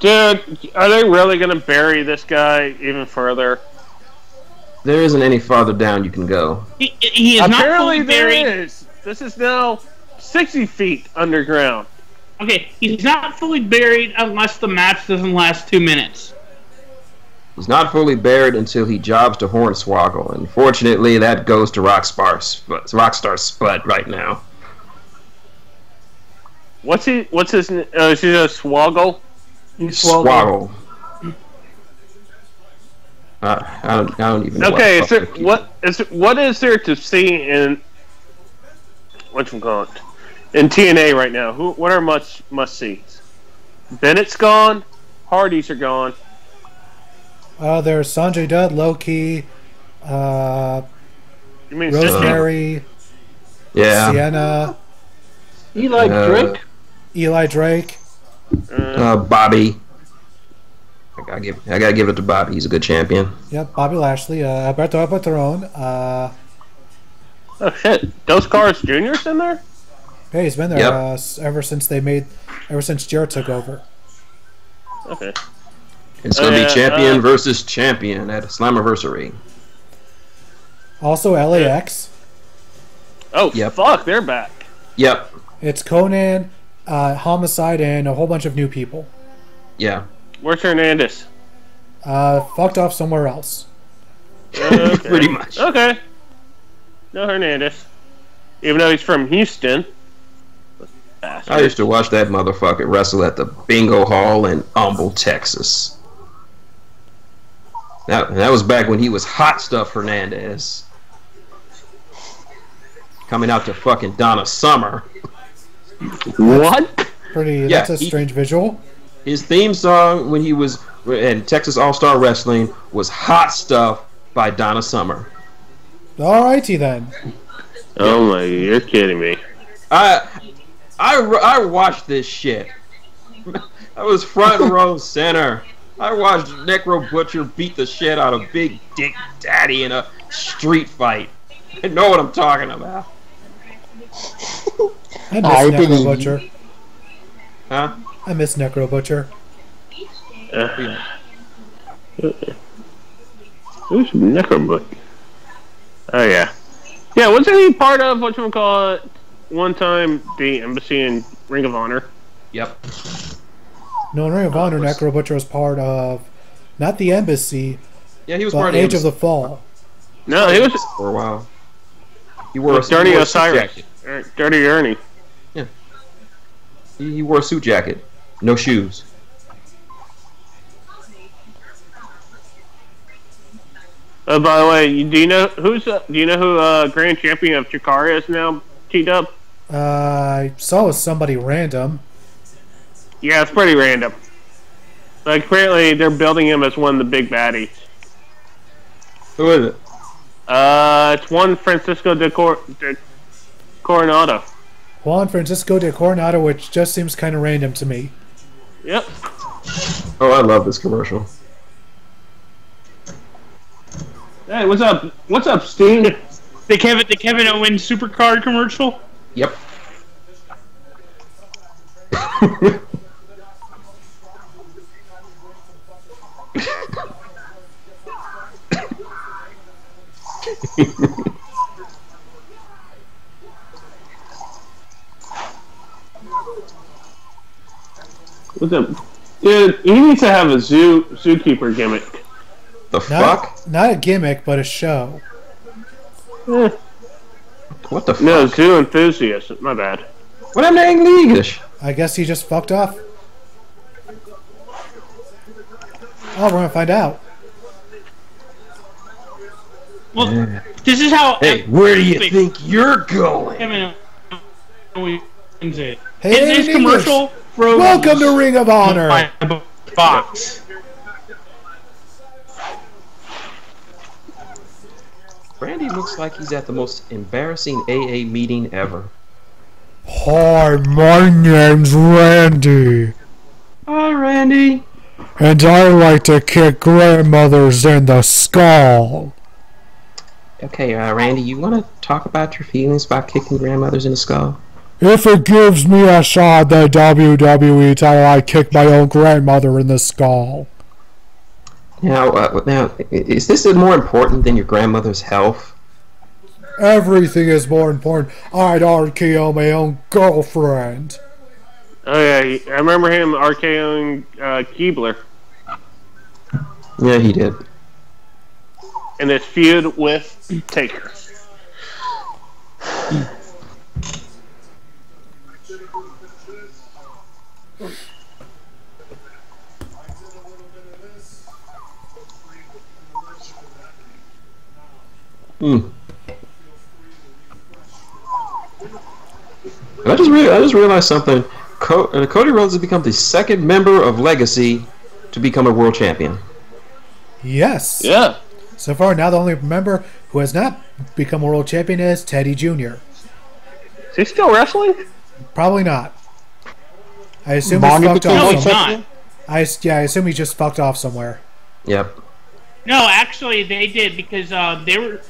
Dude, are they really going to bury this guy even further? There isn't any farther down you can go. He is not fully buried. There is. This is now 60 feet underground. Okay, he's not fully buried unless the match doesn't last 2 minutes. He's not fully buried until he jobs to Hornswoggle. Unfortunately, that goes to Rockstar Spud right now. What's his? Is he a Swoggle? Swoggle. I don't even know. Okay, what is there to see in whatchamacallit in TNA right now? What are must sees? Bennett's gone. Hardys are gone. There's Sanjay Dutt, Loki, You mean Rosemary, Yeah. Sienna, Eli Drake. Bobby. I gotta give it to Bobby. He's a good champion. Yep, Bobby Lashley, Alberto El Patron. Oh shit! Those Cars Juniors in there? Hey, he's been there ever since Jarrett took over. Okay. It's gonna be champion versus champion at Slammiversary. Also, LAX. Oh fuck! They're back. Yep. It's Conan, Homicide, and a whole bunch of new people. Yeah. Where's Hernandez? Fucked off somewhere else. Okay. Pretty much. Okay. No Hernandez. Even though he's from Houston. I used to watch that motherfucker wrestle at the Bingo Hall in Humble, Texas. That was back when he was Hot Stuff Hernandez. Coming out to fucking Donna Summer. What? That's a strange visual. His theme song when he was in Texas All-Star Wrestling was Hot Stuff by Donna Summer. Alrighty then. Oh my, you're kidding me. I watched this shit. I was front row center. I watched Necro Butcher beat the shit out of Big Dick Daddy in a street fight. I know what I'm talking about. I miss Necro Butcher. Huh? I miss Necro Butcher. Who's Necro Butcher? Oh yeah. Yeah, wasn't he part of whatchamacallit one time the embassy in Ring of Honor? Yep. No, in Ring of Honor, Necro Butcher was part of not the embassy. Yeah, he was but part of Age of the Fall. No, he was for a while. He wore a Dirty suit Osiris. jacket. Dirty Ernie. Yeah. He wore a suit jacket, no shoes. By the way, do you know who Grand Champion of Chikara is now? T-Dub? I saw it was somebody random. Yeah, it's pretty random. Like apparently they're building him as one of the big baddies. Who is it? It's one Francisco de Coronado. Juan Francisco de Coronado, which just seems kind of random to me. Yep. Oh, I love this commercial. Hey, what's up? What's up, Sting? The Kevin Owens Supercard commercial? Yep. What's up? Dude, he needs to have a zookeeper gimmick. The fuck? Not a gimmick, but a show. What the fuck? No, zoo enthusiast. My bad. What am I in English? I guess he just fucked off. Oh, we're gonna find out. Well, this is how. Hey, where do you think you're going? Kevin Owens it. Hey, His commercial. Welcome to Ring of Honor. My box. Randy looks like he's at the most embarrassing AA meeting ever. Hi, my name's Randy. Hi, Randy. And I like to kick grandmothers in the skull. Okay, Randy, you want to talk about your feelings about kicking grandmothers in the skull? If it gives me a shot at the WWE title, I kick my own grandmother in the skull. Now, is this more important than your grandmother's health? Everything is more important. I'd RKO my own girlfriend. Oh yeah, I remember him RKOing Keebler Yeah, he did. in his feud with Taker. I just realized something. Cody Rhodes has become the second member of Legacy to become a world champion. Yes. Yeah. So far, now the only member who has not become a world champion is Teddy Jr. Is he still wrestling? Probably not. I assume Bonnie he's fucked became off. world No, he's champion? not. I assume he just fucked off somewhere. Yep. No, actually, they did because they were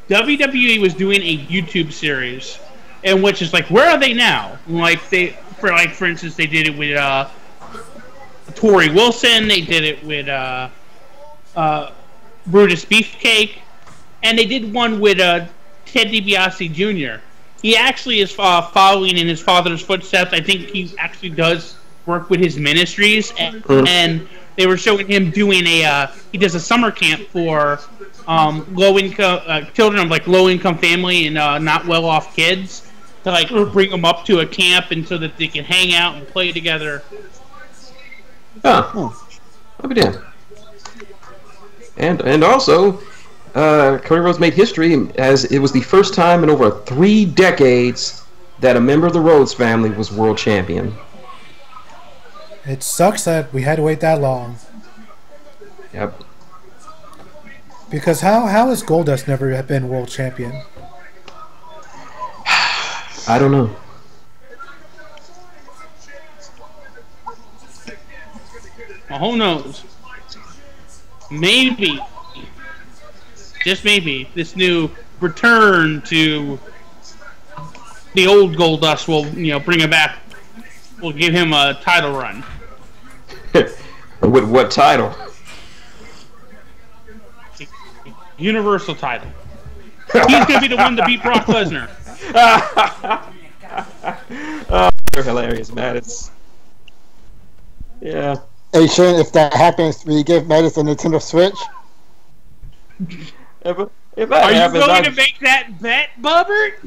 WWE was doing a YouTube series, in which is like, where are they now? Like for instance, they did it with Tori Wilson. They did it with Brutus Beefcake, and they did one with Ted DiBiase Jr. He actually is following in his father's footsteps. I think he actually does work with his ministries, and they were showing him doing he does a summer camp for low income children of like low income family and not well off kids to like bring them up to a camp and so that they can hang out and play together. I'll be damned. And also, Cody Rhodes made history as it was the first time in over 3 decades that a member of the Rhodes family was world champion. It sucks that we had to wait that long. Yep. Because how has Goldust never been world champion? I don't know. Well, who knows? Maybe, just maybe, this new return to the old Goldust will, bring him back. Will give him a title run. With what title? Universal title. He's gonna be the one to beat Brock Lesnar. Oh, you're hilarious, Mattis. Yeah. Hey Shane, if that happens, will you give Mattis a Nintendo Switch? If that Are you happens, going to make that bet, Bubbert?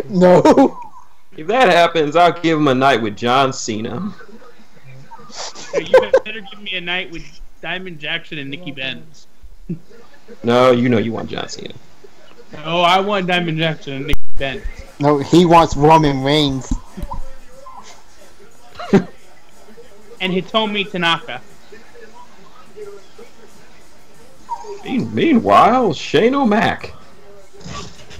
No. if that happens, I'll give him a night with John Cena. You better give me a night with Diamond Jackson and Nikki Benz. No, you want John Cena. Oh, I want Diamond Jackson and Nikki Benz. No, he wants Roman Reigns. And Hitomi Tanaka. Meanwhile, Shane O'Mac.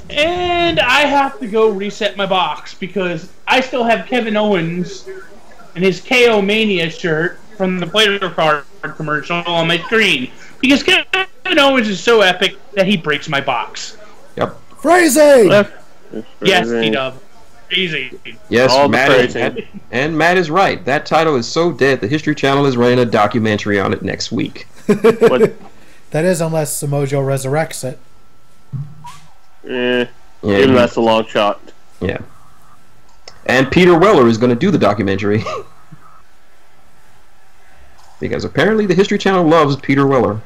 And I have to go reset my box because I still have Kevin Owens and his KO Mania shirt from the player card commercial on my screen. Because Kevin Owens is so epic that he breaks my box. Yep. Phrasing! Yes, T-Dub. Easy. Yes, All the Matt phrasing. and Matt is right. That title is so dead, the History Channel is running a documentary on it next week. What? That is, unless Samojo resurrects it. Even that's a long shot. Yeah. And Peter Weller is going to do the documentary. Because apparently the History Channel loves Peter Weller.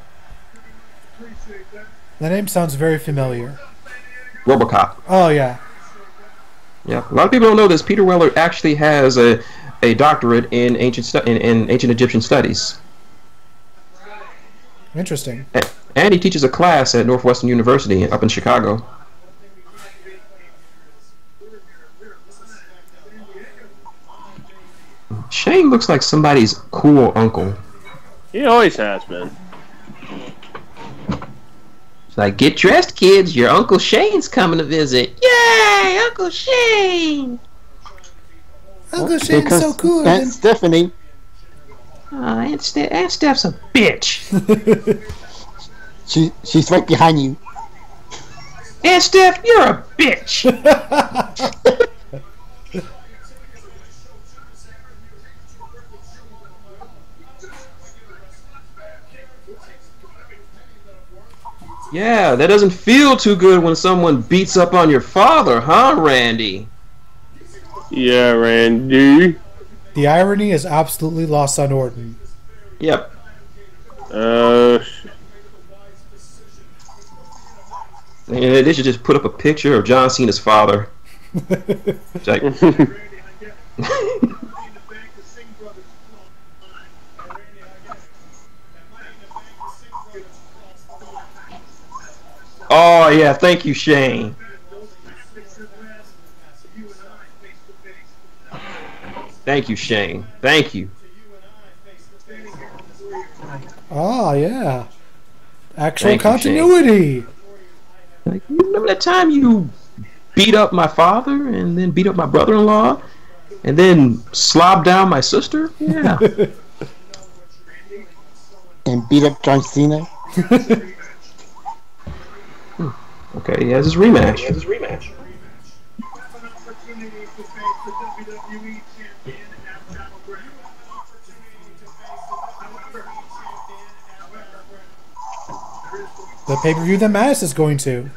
The name sounds very familiar. RoboCop. Oh, yeah. Yeah, a lot of people don't know this. Peter Weller actually has a doctorate in ancient Egyptian studies. Interesting. And he teaches a class at Northwestern University up in Chicago. Shane looks like somebody's cool uncle. He always has been. It's like, get dressed, kids. Your Uncle Shane's coming to visit. Yay, Uncle Shane! Uncle Shane's so cool. Aunt Stephanie. Aunt Steph's a bitch. She's right behind you. Aunt Steph, you're a bitch. Yeah, that doesn't feel too good when someone beats up on your father, huh, Randy? Yeah, Randy. The irony is absolutely lost on Orton. Yep. They should just put up a picture of John Cena's father. Like, oh yeah, thank you, Shane. Thank you, Shane. Thank you. Oh yeah, actual Thank you, continuity. Like, remember that time you beat up my father and then beat up my brother-in-law and then slobbed down my sister? Yeah. And beat up John Cena. Okay, he has his rematch. The pay-per-view that Mass is going to.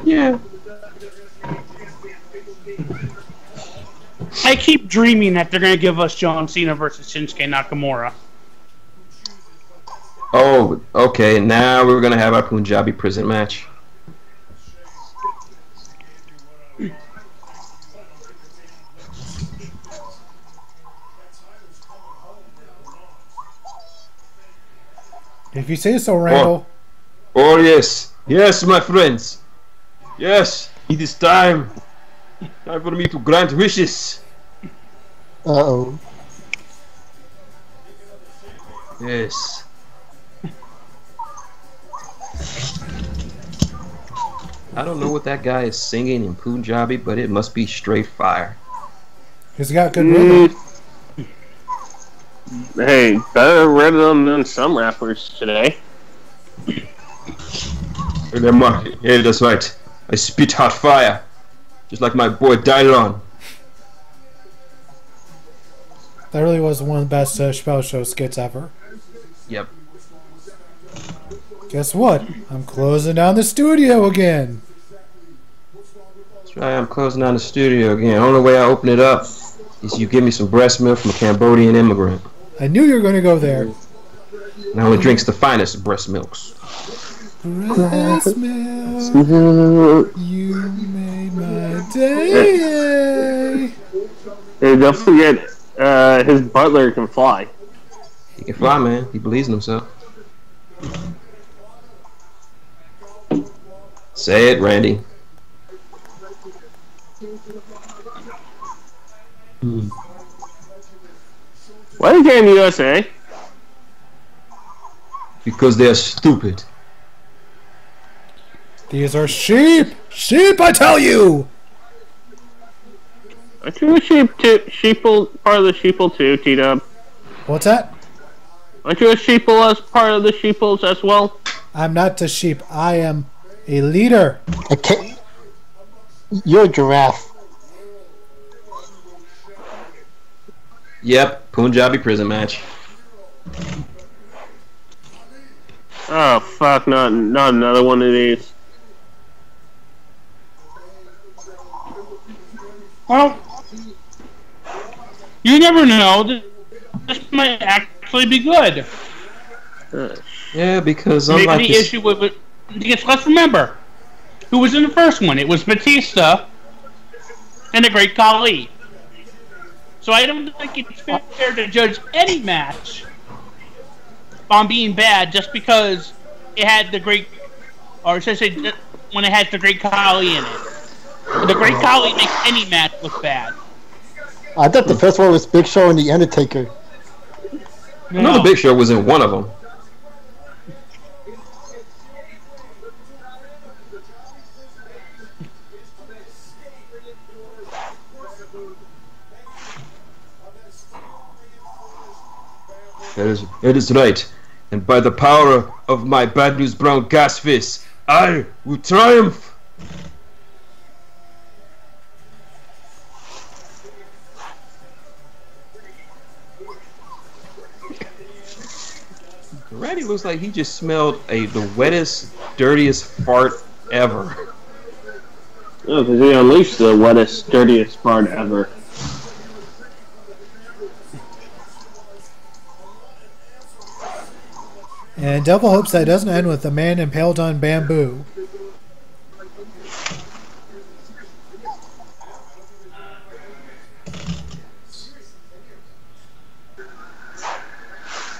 Yeah. I keep dreaming that they're going to give us John Cena versus Shinsuke Nakamura. Oh, okay. Now we're gonna have our Punjabi prison match. If you say so, Randall. Oh yes, yes, my friends. Yes, it is time. Time for me to grant wishes. Uh-oh. Yes. I don't know what that guy is singing in Punjabi, but it must be straight fire. He's got good rhythm. Hey, better rhythm than some rappers today. Yeah, that's right. I spit hot fire, just like my boy Dylon. That really was one of the best Chappelle Show skits ever. Yep. Guess what? I'm closing down the studio again. That's right, I'm closing down the studio again. The only way I open it up is you give me some breast milk from a Cambodian immigrant. I knew you were going to go there. And I only drinks the finest breast milks. Breast milk, you made my day. Hey, don't forget, his butler can fly. He can fly, man. He believes in himself. Say it, Randy. Why are you getting USA? Because they're stupid. These are sheep! Sheep, I tell you! Aren't you a part of the sheeple too, T-Dub? What's that? Aren't you a sheeple as part of the sheeples as well? I'm not a sheep. I am a leader. Okay. You're a giraffe. Yep, Punjabi prison match. Oh fuck! Not another one of these. Well, you never know. This might actually be good. Yeah, because Maybe unlike the this, issue with it. Let's remember who was in the first one. It was Batista and the Great Khali. So I don't think it's fair to judge any match on being bad just because it had the Great, or should I say, when it has the Great Khali in it. The Great Khali makes any match look bad. I thought the first one was Big Show and The Undertaker. no, the Big Show was in one of them. It is right, and by the power of my bad news brown gas fist, I will triumph. Randy looks like he just smelled the wettest, dirtiest fart ever. Oh, because he unleashed the wettest, dirtiest fart ever. And Devil hopes that it doesn't end with a man impaled on bamboo.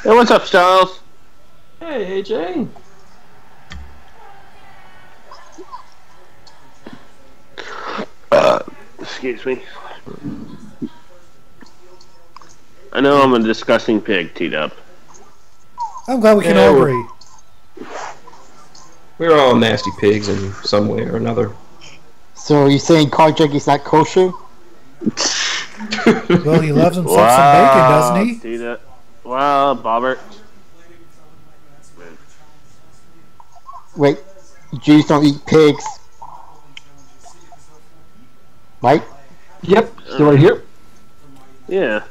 Hey, what's up, Styles? Hey, AJ. Excuse me. I know I'm a disgusting pig, T-Dub. I'm glad we can all agree. We're all nasty pigs in some way or another. So you saying carjacking's not kosher? Well, he loves himself some bacon, doesn't he? T-Dub. Wow, Bobbert. Wait, Jews don't eat pigs. Mike? Yep, still right here. Yeah.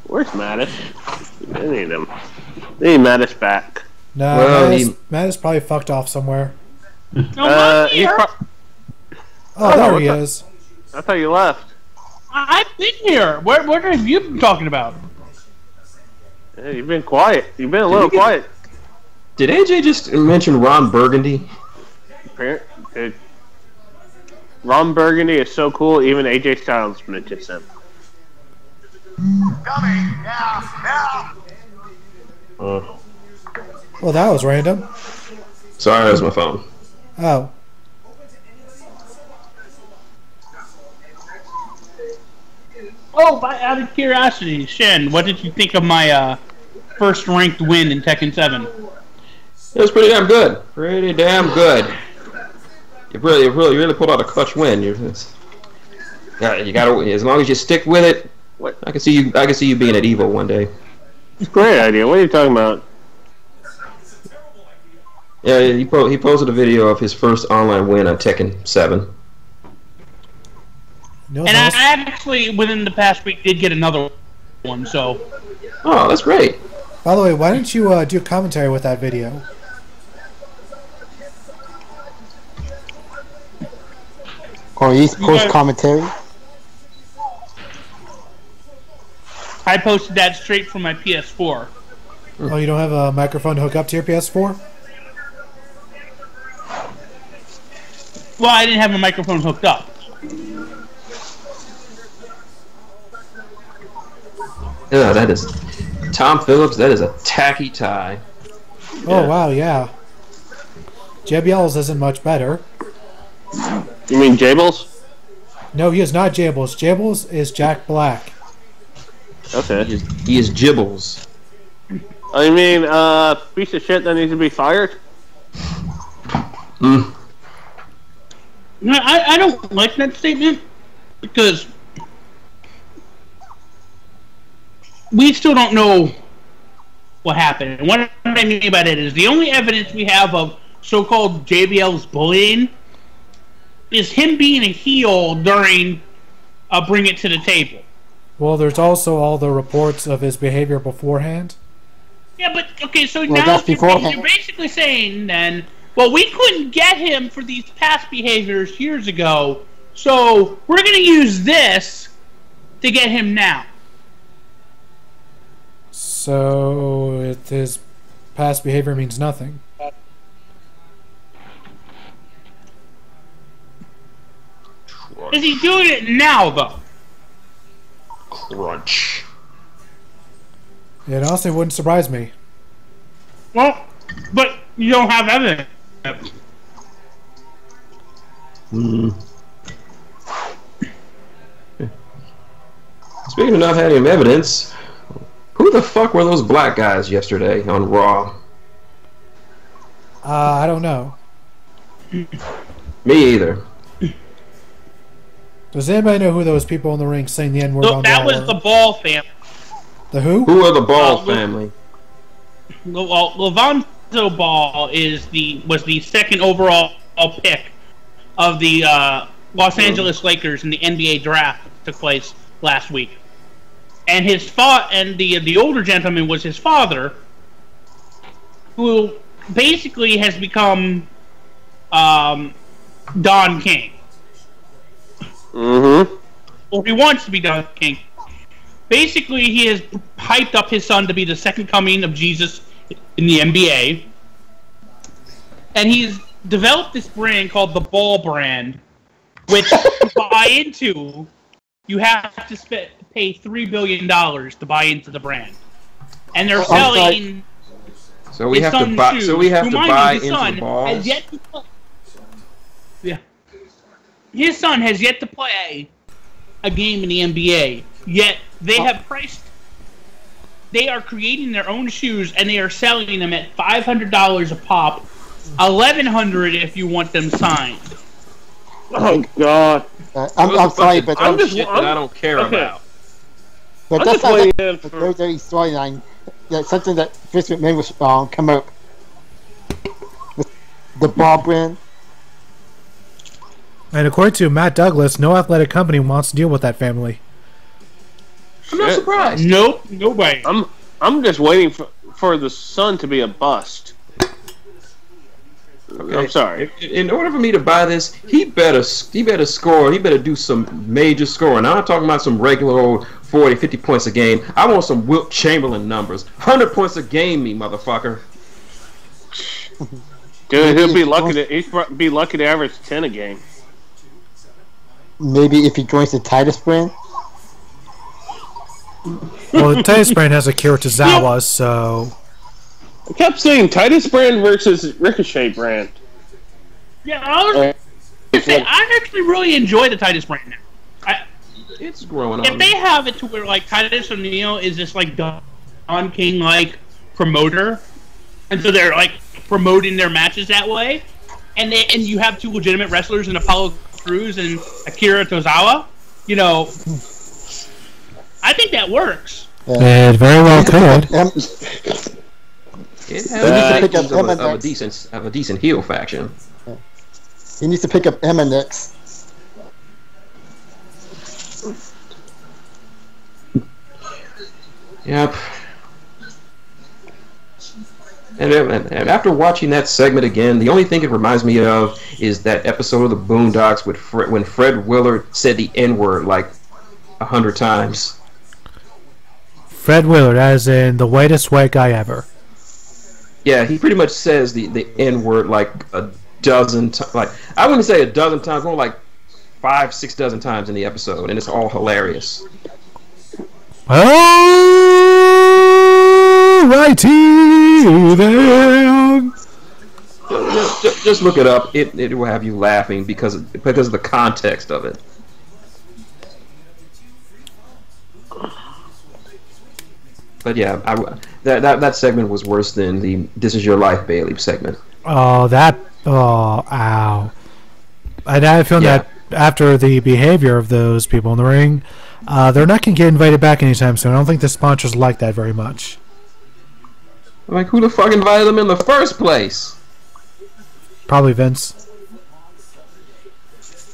Where's Mattis? I need him. They need Mattis back. No, Well, Matt is probably fucked off somewhere. No, he's Oh, there he is. I thought you left. I've been here. What have you been talking about? Hey, you've been quiet. You've been a little quiet. Did AJ just mention Ron Burgundy? Ron Burgundy is so cool, even AJ Styles mentions him. Well, that was random. Sorry, that was my phone. Oh. Oh, out of curiosity, Shen, what did you think of my first ranked win in Tekken 7? It was pretty damn good. Pretty damn good. You really pulled out a clutch win. You gotta, as long as you stick with it. What? I can see you being at Evo one day. Great idea. What are you talking about? Yeah, he posted a video of his first online win on Tekken 7. No, And I actually, within the past week, did get another one, so... Oh, that's great. By the way, why don't you do commentary with that video? Or East Coast commentary? I posted that straight from my PS4. Oh, you don't have a microphone to hook up to your PS4? Well, I didn't have a microphone hooked up. Yeah, that is Tom Phillips. That is a tacky tie. Oh, wow, yeah. JBL's isn't much better. You mean Jables? No, he is not Jables. Jables is Jack Black. Okay. He is Gibbles. I mean, piece of shit that needs to be fired? Mm. No, I don't like that statement because we still don't know what happened. And what I mean by that is the only evidence we have of so-called JBL's bullying is him being a heel during Bring It to the Table. Well, there's also all the reports of his behavior beforehand. Yeah, but, okay, so Well, now that's beforehand. you're basically saying then, well, we couldn't get him for these past behaviors years ago, so we're going to use this to get him now. So, his past behavior means nothing. Is he doing it now, though? Crunch. It honestly wouldn't surprise me. Well, but you don't have evidence. Speaking of not having evidence, who the fuck were those black guys yesterday on Raw? I don't know. Me either. Does anybody know who those people in the ring saying the N-word Look, on that Raw was were? the Ball family. The who? Who are the Ball family? Well, Levanzo Ball was the second overall pick of the Los Angeles Lakers in the NBA draft that took place last week. and the older gentleman was his father, who basically has become Don King. Mm-hmm. Or he wants to be Don King. Basically, he has hyped up his son to be the second coming of Jesus in the NBA. And he's developed this brand called the Ball brand, which to buy into, you have to pay $3 billion to buy into the brand. And they're selling... So we have to buy. So we have to buy into the balls. Yeah. His son has yet to play a game in the NBA. Yet they have priced. They are creating their own shoes and they are selling them at $500 a pop, $1,100 if you want them signed. Oh God! I'm sorry, but I'm just shit that I don't care about. But that's not the WWE storyline. That's something that Vince McMahon was come up with the Ball brand. And according to Matt Douglas, no athletic company wants to deal with that family. I'm not surprised. Nope, nobody. I'm just waiting for the son to be a bust. Okay. I'm sorry. In order for me to buy this, he better score. He better do some major scoring. I'm not talking about some regular old 40, 50 points a game. I want some Wilt Chamberlain numbers. 100 points a game, me motherfucker. Dude, he'll be lucky to average 10 a game. Maybe if he joins the Titus brand. Well, the Titus brand has Akira Tozawa, so... I kept saying Titus brand versus Ricochet brand. Yeah, I actually really enjoy the Titus brand now. It's growing on. If they have it to where like Titus O'Neil is this like Don King like promoter, and so they're like promoting their matches that way, and you have two legitimate wrestlers in Apollo Crews and Akira Tozawa, you know, I think that works. It very well could. It has a decent heel faction. He needs to pick up Emma next. Yep. And after watching that segment again, the only thing it reminds me of is that episode of the Boondocks with when Fred Willard said the N-word like 100 times. Fred Willard, as in the whitest white guy ever. Yeah, he pretty much says the N-word like a dozen times. Like, I wouldn't say a dozen times, more like 5, 6 dozen times in the episode, and it's all hilarious. Oh, righty then. Just look it up. It will have you laughing because of the context of it. But yeah, that segment was worse than the "This Is Your Life, Bailey" segment. Ow! And I feel that after the behavior of those people in the ring, they're not going to get invited back anytime soon. I don't think the sponsors like that very much. Like, who the fuck invited them in the first place? Probably Vince.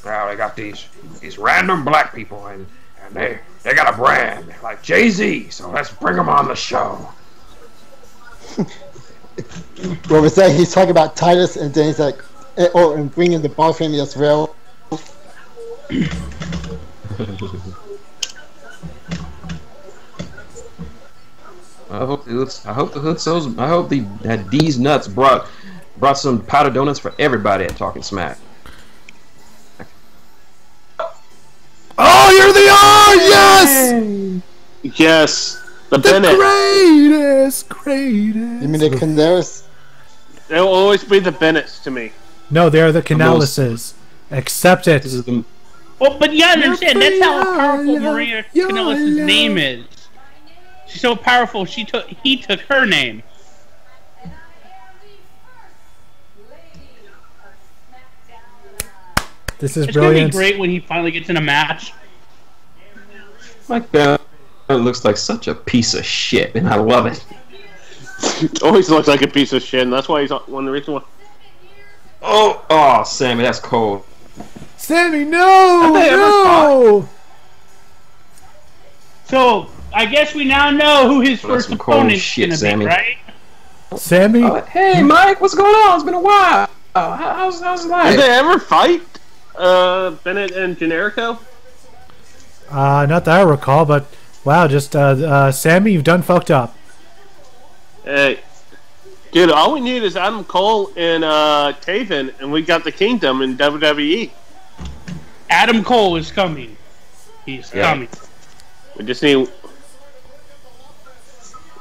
Well, they got these random black people, and they got a brand like Jay-Z, so let's bring them on the show. What was that? He's talking about Titus, and then he's like, and bringing the Ball family as well. I hope that D's Nuts brought some powdered donuts for everybody at Talking Smack. Oh, you're the yes! Yes, the greatest. You mean the Candelas? They'll always be the Bennetts to me. No, they're the Canellises. Accept it. Well, but you gotta understand, that's how powerful Maria Kanellis' name is. She's so powerful, he took her name. This is it's brilliant. It's gonna be great when he finally gets in a match. Mike Bennett looks like such a piece of shit, and I love it. It always looks like a piece of shit, and that's why he's one of the reasons why. Oh, Sammy, that's cold. Sammy, no! So, I guess we now know who his first some cold opponent is shit, going to Sammy. be, right? Sammy? Hey, Mike, what's going on? It's been a while. How's life? Did they ever fight Bennett and Generico? Not that I recall, but wow, just Sammy, you've done fucked up. Hey, dude, all we need is Adam Cole and Taven, and we got the Kingdom in WWE. Adam Cole is coming. He's coming.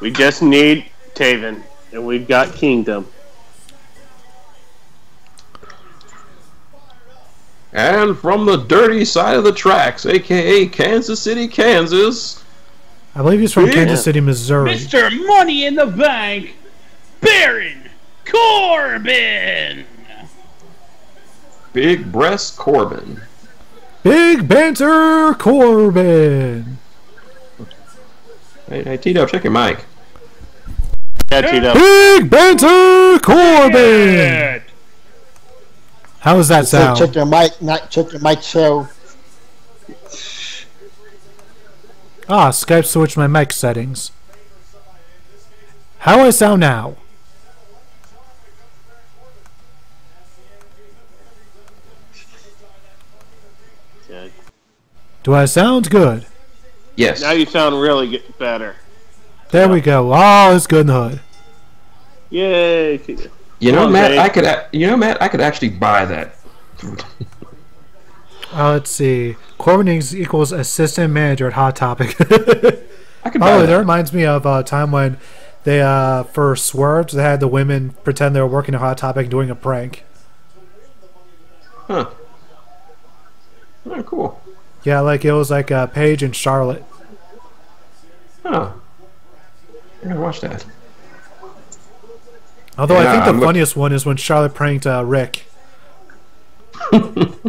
We just need Taven, and we've got Kingdom. And from the dirty side of the tracks, a.k.a. Kansas City, Kansas. I believe he's from Kansas City, Missouri. Mr. Money in the Bank, Baron Corbin. Big Breast Corbin. Big Banter Corbin. Hey, T-Dub, check your mic. Yeah, T-Dub. Big Banter Corbin. Yeah. How does that sound? Check your mic, not check your mic show. Skype switched my mic settings. How do I sound now? Good. Do I sound good? Yes. Now you sound really better. There we go. Oh, it's good in the hood. Yay, T-Dub. You know, Come on, Matt, Dave. I could actually buy that. Let's see. Corbin equals assistant manager at Hot Topic. I could buy Oh, that. that reminds me of a time when they, for Swerves, they had the women pretend they were working at Hot Topic and doing a prank. Huh. Oh, cool. Yeah, like it was like Paige and Charlotte. Huh. I'm gonna watch that. Although Yeah, I think I'm the funniest one is when Charlotte pranked Rick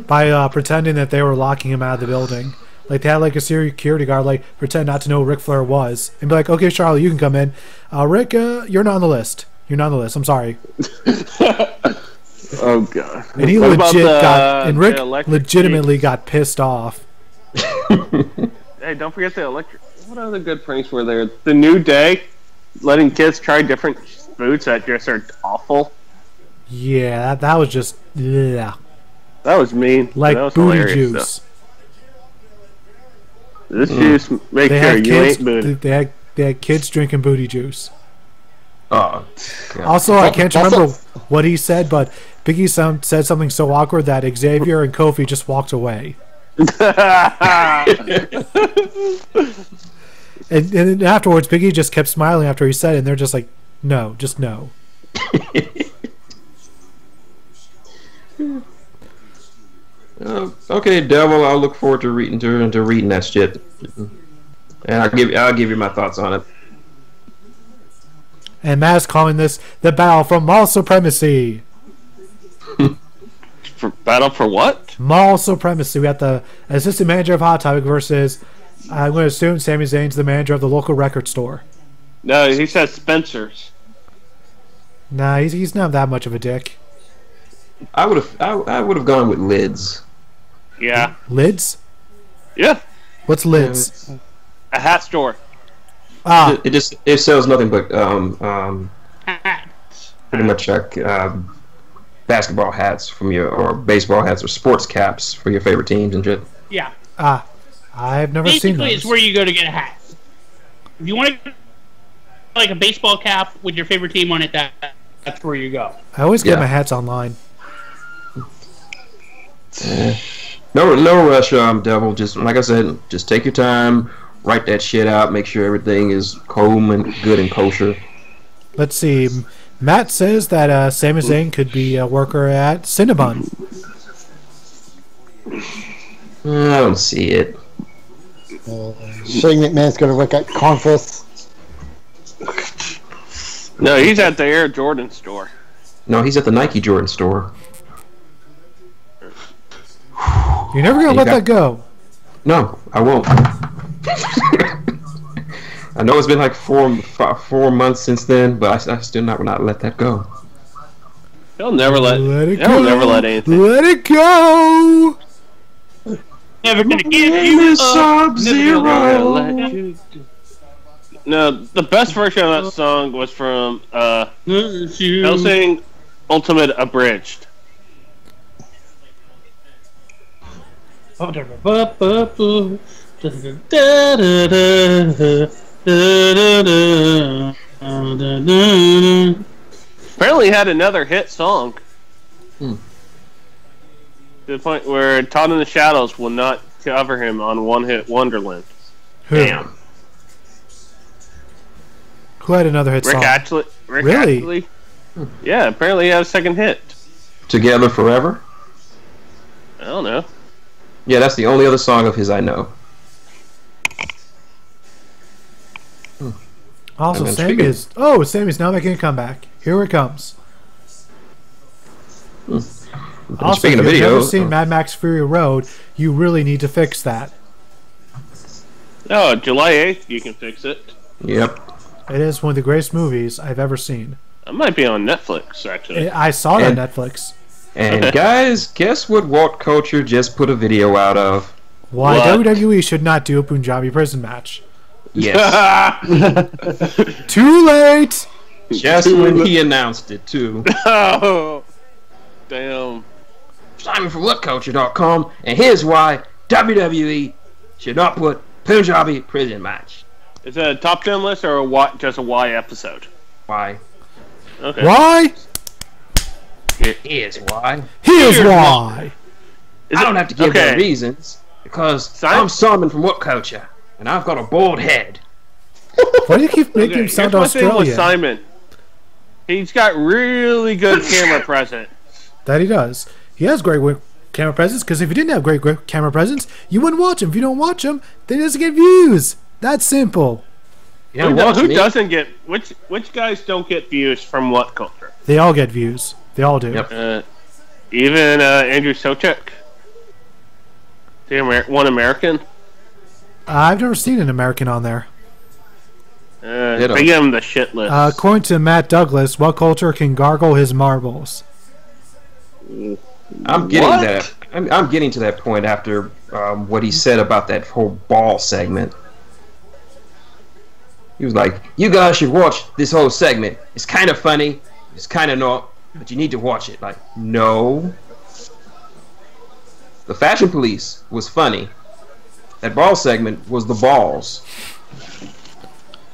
by pretending that they were locking him out of the building. Like they had like a security guard like pretend not to know who Ric Flair was and be like, "Okay, Charlotte, you can come in. Rick, you're not on the list. You're not on the list. I'm sorry." Oh god! And he What about legit the- got, and the Rick electric legitimately got pissed off. Hey, don't forget the electric. What other good pranks were there? The New Day, letting kids try different foods that just are awful. Yeah, that was just yeah, That was mean. like that was booty hilarious, juice. though. This juice make They sure had you kids. ain't booty. They had kids drinking booty juice. Oh. God. Also, I can't That's remember what he said, but Biggie said something so awkward that Xavier and Kofi just walked away. And then afterwards, Biggie just kept smiling after he said it, and they're just like, no, just no. Okay, Devil. I'll look forward to reading that shit, and I'll give you my thoughts on it. And Matt's calling this the battle for mall supremacy. For battle for what? Mall supremacy. We got the assistant manager of Hot Topic versus, I'm going to assume Sami Zayn's the manager of the local record store. No, he says Spencer's. Nah, he's not that much of a dick. I would have gone with Lids. Yeah. Lids? Yeah. What's Lids? A hat store. Ah, It sells nothing but pretty much like basketball hats or baseball hats or sports caps for your favorite teams and shit. Yeah. I've never seen Basically, those. it's where you go to get a hat. If you want like a baseball cap with your favorite team on it, that's where you go. I always get Yeah. my hats online. No rush, Devil. Just like I said, just take your time, write that shit out, make sure everything is calm and good and kosher. Let's see. Matt says that Sami Zayn could be a worker at Cinnabon. I don't see it. Shane McMahon's going to work at Converse. No, he's at the Air Jordan store. No, he's at the Nike Jordan store. You're never going to let that go. No, I won't. I know it's been like 4 months since then, but I still not let that go. He'll never let. Let He'll go. never let anything. Let it go. Never gonna give you up. Sub-Zero. Let you No, the best version of that song was from Hellsing Ultimate Abridged. Apparently, he had another hit song. To the point where Todd in the Shadows will not cover him on One Hit Wonderland. Damn. Who had another hit song? Rick Really? Astley. Yeah, apparently he had a second hit. Together Forever? I don't know. Yeah, that's the only other song of his I know. Also, And then Sammy's now making a comeback. Here it comes. Also, Speaking if of you've video, never seen Mad Max Fury Road, you really need to fix that. Oh, July 8th, you can fix it. Yep. It is one of the greatest movies I've ever seen. It might be on Netflix, actually. I saw it on Netflix. And guys, guess what Culture just put a video out of? Why WWE should not do a Punjabi prison match. Yes. Too late! Just when he announced it, too. Oh, damn. Simon from WhatCulture.com, and here's why WWE should not put Punjabi prison match. Is that a top 10 list or just a Y episode? Why? Okay. Why? Here's why. Here's why. I don't have to give them reasons, because I'm Simon from What Culture, and I've got a bald head. Why do you keep making him sound Australian? Thing with Simon, he's got really good camera presence. That he does. He has great camera presence, because if he didn't have great camera presence, you wouldn't watch him. If you don't watch him, then he doesn't get views. That's simple. Who doesn't get... Which guys don't get views from What Culture? They all get views. They all do. Yep. Even Andrew Socek? One American? I've never seen an American on there. They give him the shit list. According to Matt Douglas, What Culture can gargle his marbles. I'm getting that. I'm getting to that point after what he said about that whole ball segment. He was like, "You guys should watch this whole segment. It's kind of funny. It's kind of not, but you need to watch it." Like, no. The Fashion Police was funny. That ball segment was the balls.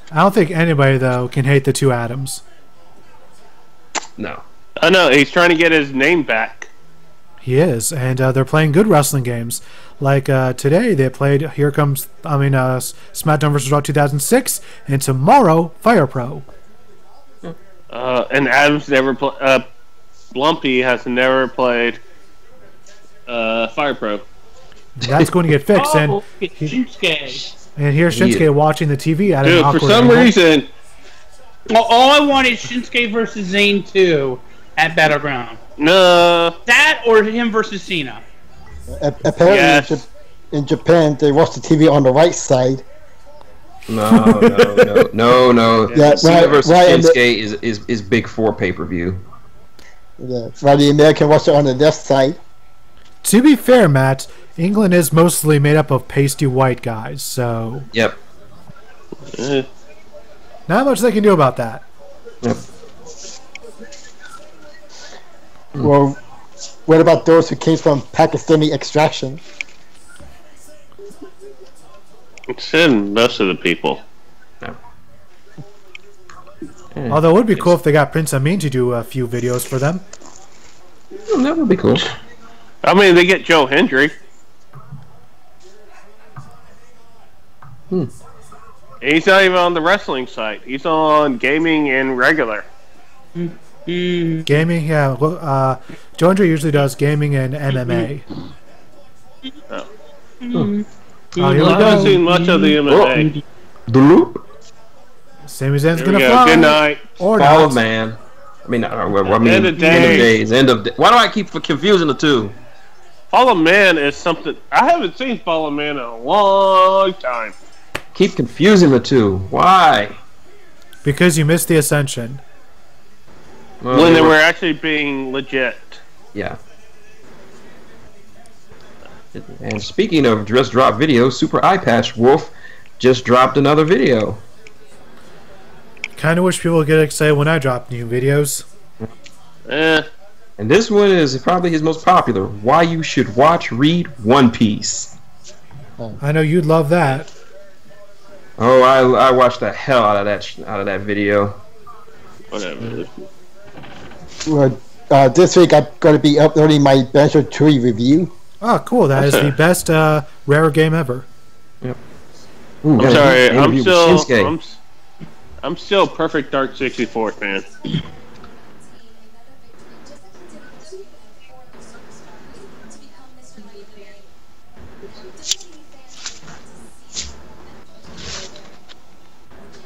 I don't think anybody, though, can hate the two Adams. No. I know, he's trying to get his name back. He is, and they're playing good wrestling games. Like today, they played SmackDown vs. Raw 2006, and tomorrow, Fire Pro. And Adams never played. Blumpy has never played Fire Pro. That's going to get fixed, and here's Shinsuke watching the TV at an awkward for some angle. reason. All I want is Shinsuke versus Zayn 2 at Battleground. No. That or him versus Cena. Apparently, in Japan, they watch the TV on the right side. No. Yeah, Cena versus Shinsuke is Big 4 pay-per-view. Yeah, while the American watch it on the left side. To be fair, Matt, England is mostly made up of pasty white guys, so... Yep. Not much they can do about that. Yep. Well, what about those who came from Pakistani extraction? It's in most of the people. No. Although it would be cool if they got Prince Amin to do a few videos for them. That would be cool. I mean, they get Joe Hendry. He's not even on the wrestling site. He's on gaming and regular. Gaming, yeah. Well, Joe Hendry usually does gaming and MMA. Oh. Oh, here I we haven't go. seen much of the MMA. Bloop. Sami Zayn's Here we gonna go. fly. Good night. Or Fall not. of Man. I mean, End of days. End of days. Why do I keep confusing the two? Fall of Man is something I haven't seen. Fall of Man in a long time. Keep confusing the two. Why? Because you missed the Ascension. Well, When they were actually being legit. Yeah. And speaking of just dropped videos, Super Eye Patch Wolf just dropped another video. Kind of wish people would get excited when I drop new videos. And this one is probably his most popular. Why you should read One Piece. I know you'd love that. Oh, I watched the hell out of that video. Whatever. Well, this week I'm going to be uploading my Banjo Tree review. Oh, cool! That is the best rare game ever. Yep. Ooh, I'm sorry. Shinsuke. I'm still Perfect Dark 64 fan.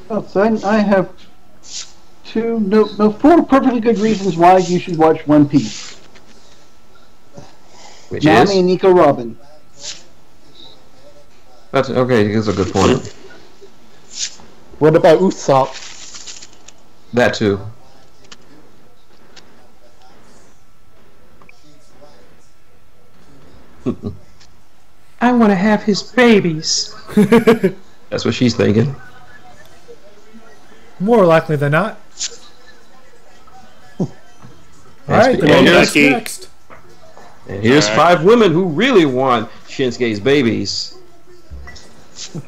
Oh, so I have four perfectly good reasons why you should watch One Piece. Which Nami is? and Nico Robin. That's okay. That's a good point. What about Usopp? That too. I want to have his babies. That's what she's thinking. More likely than not. Alright, next. And here's 5 women who really want Shinsuke's babies.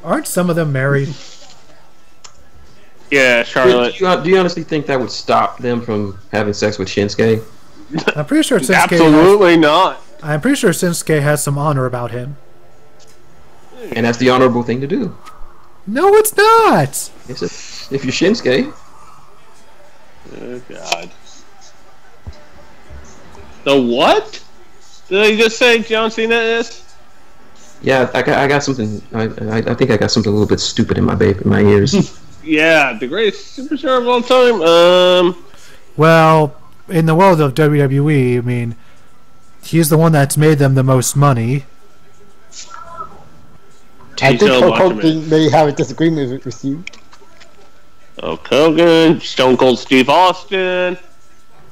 Aren't some of them married? Yeah, Charlotte. Do you honestly think that would stop them from having sex with Shinsuke? I'm pretty sure Shinsuke Absolutely not. I'm pretty sure Shinsuke has some honor about him. And that's the honorable thing to do. No, it's not! If you're Shinsuke. Oh, God. The what? Did I just say John Cena is? Yeah, I got something. I think I got something a little bit stupid in my ears. Yeah, the greatest superstar of all time. Well, in the world of WWE, I mean, he's the one that's made them the most money. I think Hulk Hogan may have a disagreement with you. Hulk Hogan, Stone Cold Steve Austin,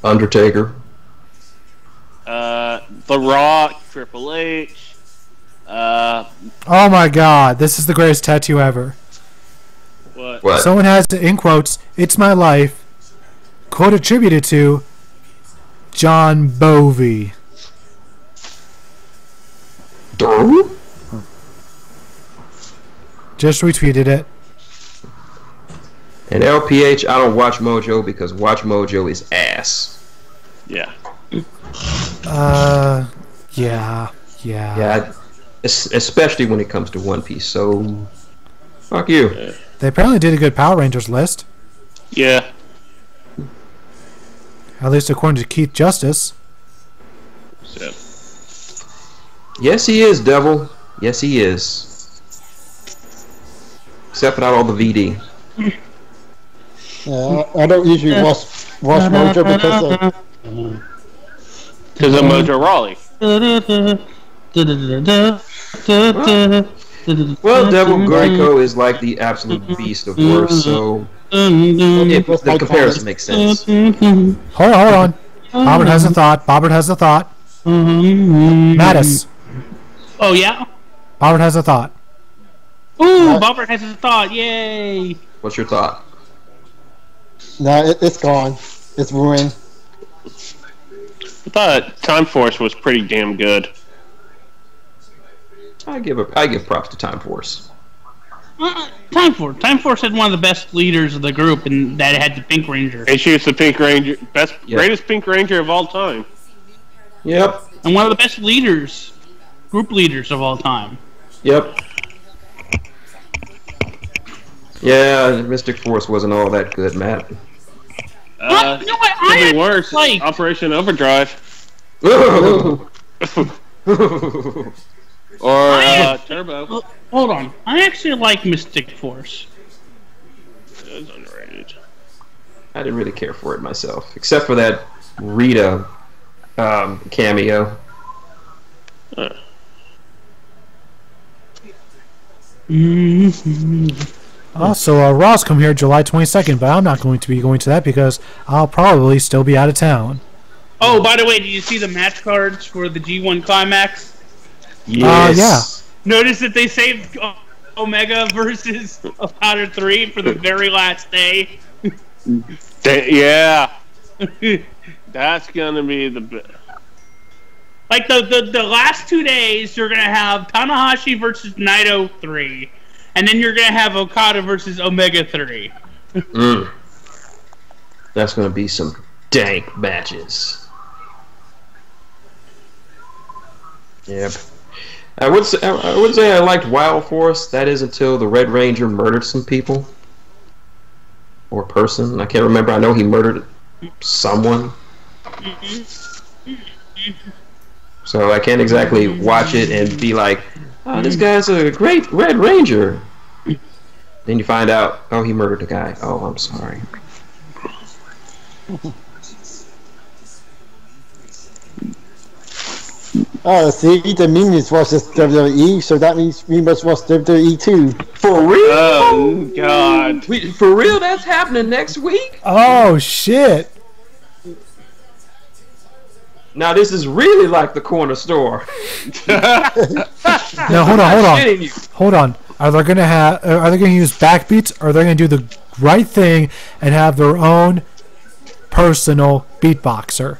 Undertaker, The Rock, Triple H. Oh my God! This is the greatest tattoo ever. What? Someone has, in quotes, "It's my life," quote attributed to John Bovey. Just retweeted it. And LPH, I don't watch Mojo because Watch Mojo is ass. Yeah. Yeah. Especially when it comes to One Piece. So, fuck you. They apparently did a good Power Rangers list. Yeah. At least according to Keith Justice. So. Yes, he is, Devil. Yes, he is. Except without all the VD. I don't usually watch Mojo because of Mojo Rawley. Well, Devil Greco is like the absolute beast of worst, so the comparison makes sense. Hold on. Bobbert has a thought. Mattis. Oh, yeah? Bobbert has a thought. Ooh, Bobbert has a thought. Yay. What's your thought? No, it's gone. It's ruined. I thought Time Force was pretty damn good. I give props to Time Force. Time Force had one of the best leaders of the group, and that had the Pink Ranger. And she was the Pink Ranger, greatest Pink Ranger of all time. Yep. And one of the best leaders, group leaders of all time. Yep. Yeah, Mystic Force wasn't all that good, Matt. What? You know what? I be worse. Like Operation Overdrive. Or Turbo. Hold on. I actually like Mystic Force. It was underrated. I didn't really care for it myself, except for that Rita cameo. So Raw's come here July 22nd, but I'm not going to be going to that because I'll probably still be out of town. Oh, by the way, did you see the match cards for the G1 Climax? Yes. Yeah. Notice that they saved Omega versus Powder 3 for the very last day. Yeah. That's gonna be the. Like the last 2 days, you're gonna have Tanahashi versus Naito 3, and then you're gonna have Okada versus Omega 3. That's gonna be some dank matches. Yep. I would say I liked Wild Force. That is until the Red Ranger murdered some people or person. I can't remember. I know he murdered someone. So I can't exactly watch it and be like, "Oh, this guy's a great Red Ranger." Then you find out, oh, he murdered a guy. Oh, I'm sorry. Oh, see, the Minions versus WWE, so that means we must watch WWE too. For real? Oh God! For real? That's happening next week? Oh shit! Now this is really like the corner store. No, hold on. Are they gonna use backbeats, or are they gonna do the right thing and have their own personal beatboxer?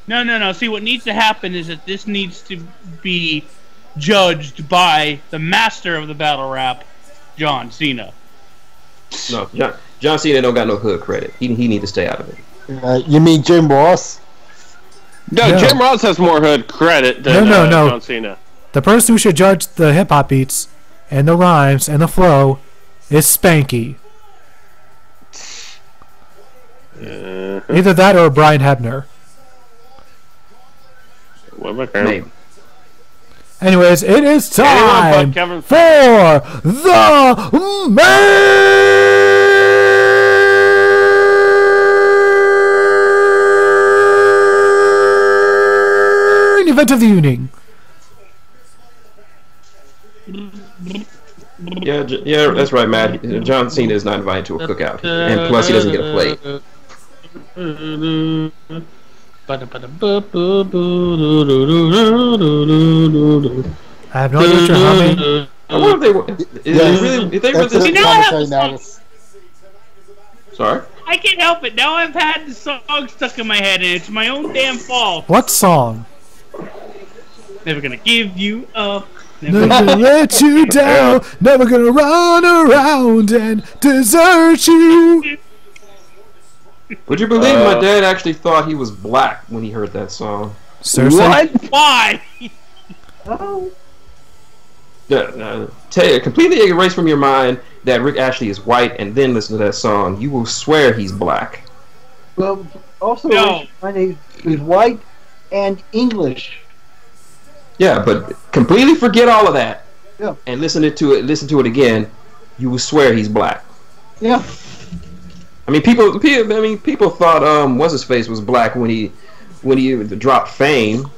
No. See, what needs to happen is that this needs to be judged by the master of the battle rap, John Cena. No, John Cena don't got no hood credit. He need to stay out of it. You mean Jim Ross? No, Jim Ross has more hood credit than No. John Cena. The person who should judge the hip hop beats and the rhymes and the flow is Spanky. Either that or Brian Hebner. What about Kevin? Maybe. Anyways, it is time Anyone but Kevin for the main event of the evening. Yeah, that's right, Matt. John Cena is not invited to a cookout, and plus he doesn't get a plate. I have no idea what you're humming. I wonder if they really Sorry? I can't help it. Now I've had the song stuck in my head, and it's my own damn fault. What song? Never gonna give you up. Never gonna let you down. Never gonna run around and desert you. Would you believe my dad actually thought he was black when he heard that song? Seriously? What? Why? Completely erase from your mind that Rick Ashley is white, and then listen to that song. You will swear he's black. Well, also, No. my name is white and English. Yeah, but completely forget all of that. Yeah. And listen to it again. You will swear he's black. Yeah. I mean, people thought what's his face was black when he dropped Fame.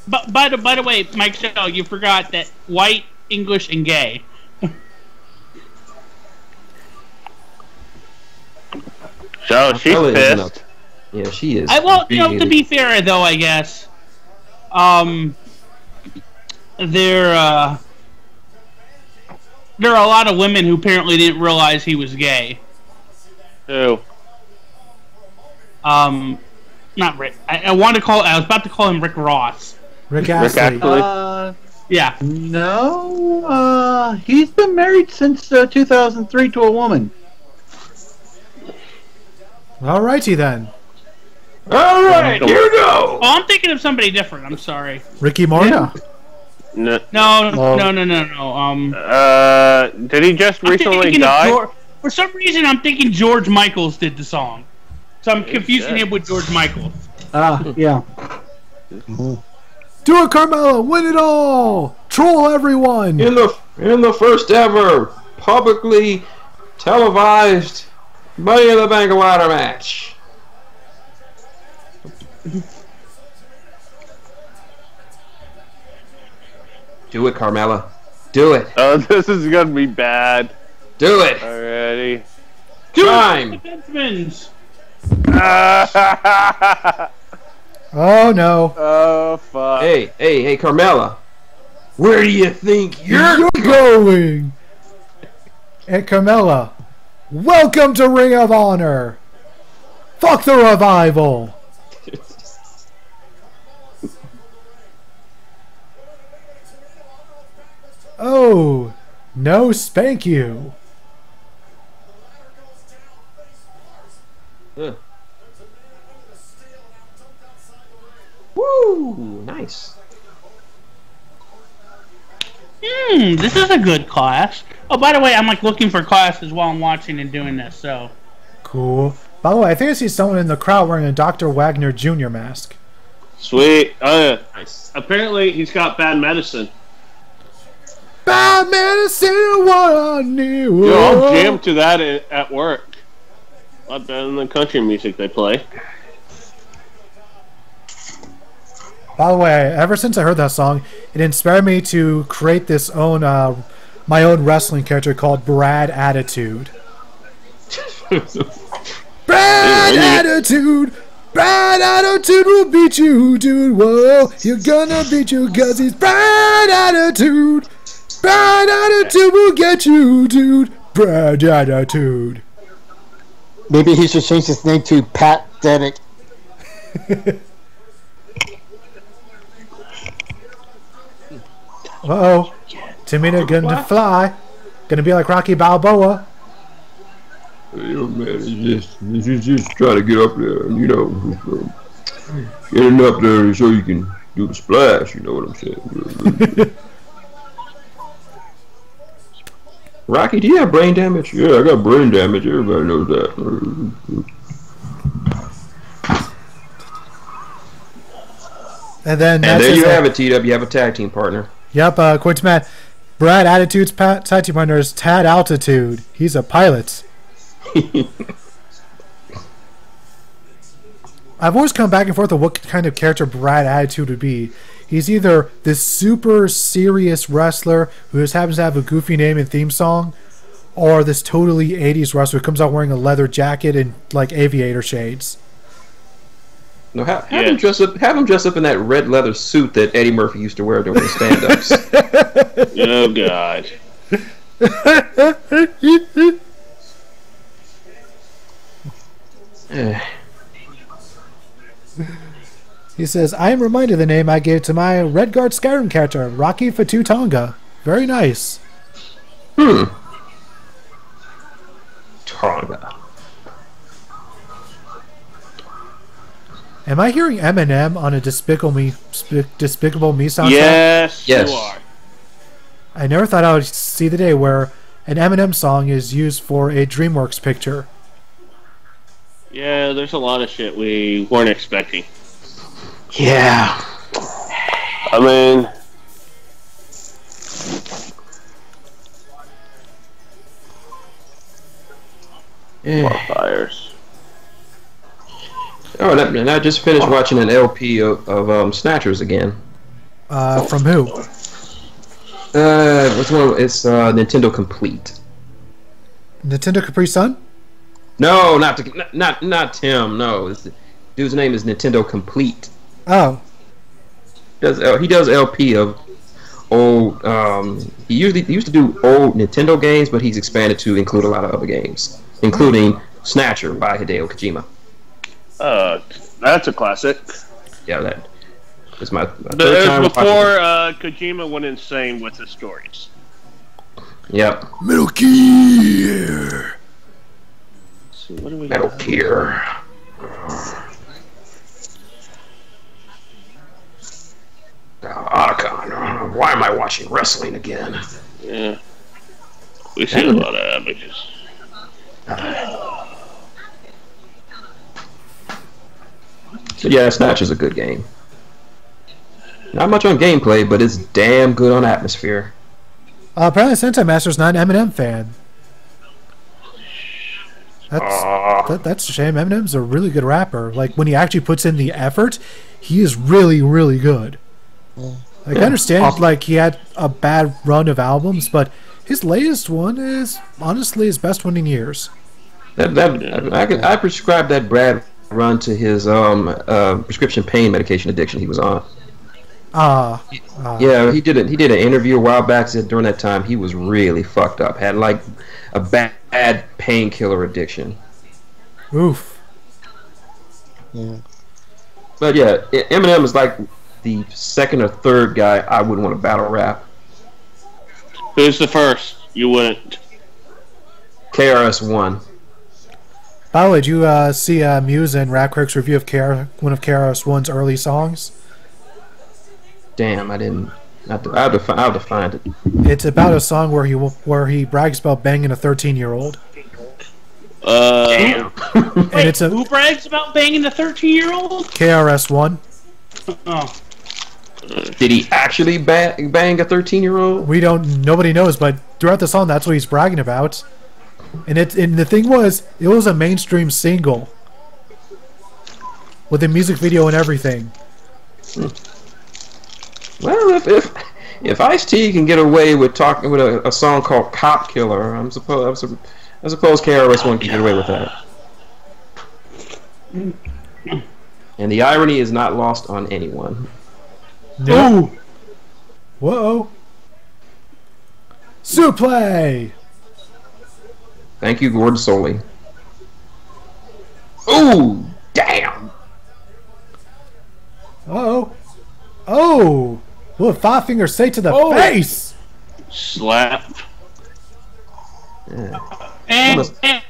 But by the way, Mike Shaw, you forgot that white, English, and gay. So she's Ella isn't pissed. up. Yeah, she is. To be fair though, I guess, there are a lot of women who apparently didn't realize he was gay. Who? Not Rick. I was about to call him Rick Ross. Rick Astley. Yeah. No, he's been married since 2003 to a woman. Alrighty then. All right, here we go. Oh, I'm thinking of somebody different. I'm sorry. Ricky Morton. No. No. Did he just recently die? For some reason, I'm thinking George Michaels did the song. So I'm confusing him with George Michaels. Yeah. Do it, Carmella. Win it all. Troll everyone. In the first ever publicly televised Money in the Bank ladder match. Do it, Carmella. Do it. Oh, this is gonna be bad. Do it. Already. Time. Oh no. Oh fuck. Hey, Carmella. Where do you think you're going? Hey, Carmella. Welcome to Ring of Honor. Fuck the revival. Oh, no spank you. Woo! Nice. This is a good class. Oh, by the way, I'm like looking for classes while I'm watching and doing this. So cool. By the way, I think I see someone in the crowd wearing a Dr. Wagner Jr. mask. Sweet. Oh yeah. Nice. Apparently, he's got bad medicine. Bad medicine, what I knew. Yo, I'll jam to that at work. A lot better than the country music they play. By the way, ever since I heard that song, it inspired me to create this own, my own wrestling character called Brad Attitude. Brad Attitude! Brad Attitude will beat you, dude. Whoa, you're gonna beat you 'cause he's Brad Attitude. Brad Attitude will get you, dude. Brad Attitude. Maybe he should change his name to Pat Dedick. Uh-oh. Tamina gonna fly. Gonna be like Rocky Balboa. Yo, man, it's just try to get up there, and, you know, getting up there so you can do the splash, you know what I'm saying? Rocky, do you have brain damage? Yeah, I got brain damage, everybody knows that. And then And there you have it, TW. You have a tag team partner. Yep, according to Matt, Brad Attitude's tag team partner is Tad Altitude. He's a pilot. I've always come back and forth on what kind of character Brad Attitude would be. He's either this super serious wrestler who just happens to have a goofy name and theme song, or this totally 80s wrestler who comes out wearing a leather jacket and like aviator shades. No, have him dress up. Have him dress up in that red leather suit that Eddie Murphy used to wear during the stand-ups. Oh God. He says, I am reminded of the name I gave to my Redguard Skyrim character, Rocky Fatu Tonga. Very nice. Tonga. Am I hearing Eminem on a Despicable Me soundtrack? Yes, Yes. you are. I never thought I would see the day where an Eminem song is used for a DreamWorks picture. Yeah, there's a lot of shit we weren't expecting. Yeah. I mean, fires. Oh, and I just finished watching an LP of Snatchers again. From who? What's one? It's Nintendo Complete. Nintendo Capri Sun? No, not Tim. No, the dude's name is Nintendo Complete. Oh. He does LP of old. He used to do old Nintendo games, but he's expanded to include a lot of other games, including Snatcher by Hideo Kojima. That's a classic. Yeah, that was my third It time was before watching Kojima went insane with his stories. Yep. Metal Gear. So what do we Metal got? Gear. Otacon. Why am I watching wrestling again? Yeah. We see a lot of amateurs. So yeah, Snatch is a good game. Not much on gameplay, but it's damn good on atmosphere. Apparently Sentai Master's not an Eminem fan. That's a shame. Eminem's a really good rapper. Like, when he actually puts in the effort, he is really, really good. Like, I understand, like, he had a bad run of albums, but his latest one is honestly his best one in years. I prescribed that Brad run to his prescription pain medication addiction he was on. Yeah, he did an interview a while back. Said during that time he was really fucked up. Had like a bad bad painkiller addiction. Oof. Yeah. But yeah, Eminem is like the second or third guy I would want to battle rap. Who's the first? You wouldn't. KRS-One. By the way, did you see Muse and Rap Critics' review of one of KRS-One's early songs? Damn, I didn't. I have to find it. It's about a song where he brags about banging a 13-year-old. Damn. And Wait, who brags about banging a 13-year-old? KRS-One. Oh. Did he actually bang a 13-year-old? Nobody knows, but throughout the song, that's what he's bragging about. And the thing was, it was a mainstream single with a music video and everything. Well, if Ice-T can get away with talking with a song called "Cop Killer," I suppose KRS-One can get away with that. And the irony is not lost on anyone. No. Whoa. Suplex. Thank you, Gordon Soley. Ooh, damn. Uh-oh. Oh. Well, 5-finger straight to the face. Slap. Yeah.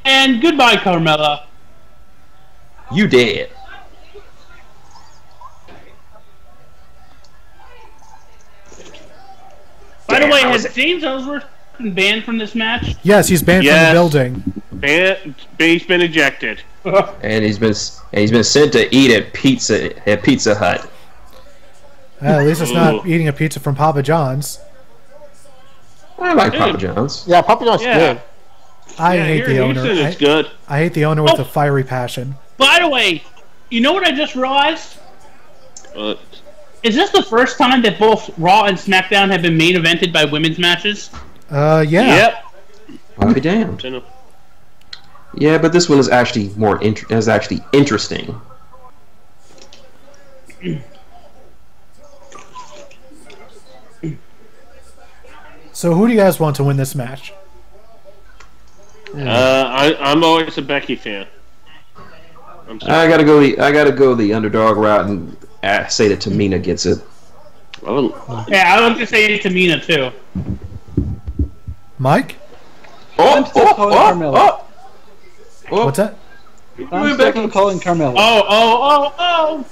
And goodbye, Carmella. You dead. By the way, has James Ellsworth been banned from this match? Yes, he's banned from the building. He's been ejected. And he's been sent to eat at Pizza Hut. At least it's not eating a pizza from Papa John's. I like Papa John's. Yeah, Papa John's good. I hate the owner. It's good. I hate the owner with a fiery passion. By the way, you know what I just realized? What? Is this the first time that both Raw and SmackDown have been main evented by women's matches? Yeah. Yep. I'll be damned. Yeah, but this one is actually interesting. So who do you guys want to win this match? I'm always a Becky fan. I gotta go the underdog route and say that Tamina gets it. Yeah, I was gonna say Tamina too. Mike? I'm still calling Carmella. What's that? I'm still calling Carmella. Oh!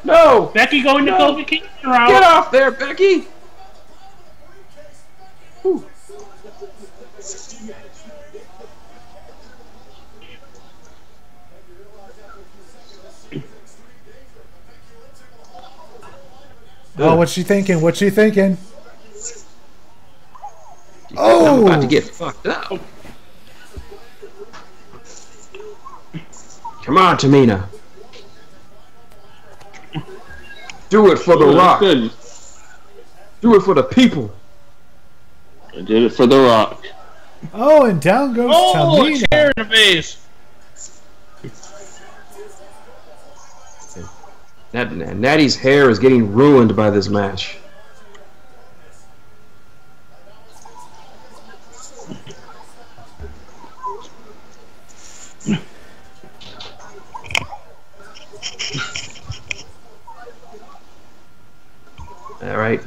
No! Becky going to Kofi Kingston route. Get off there, Becky! Whew. Oh, what's she thinking? I'm about to get fucked up. Come on, Tamina. Do it for The Rock. Good. Do it for the people. I did it for The Rock. Oh, and down goes Tamina. A chair in the face. Natty's hair is getting ruined by this match. Alright.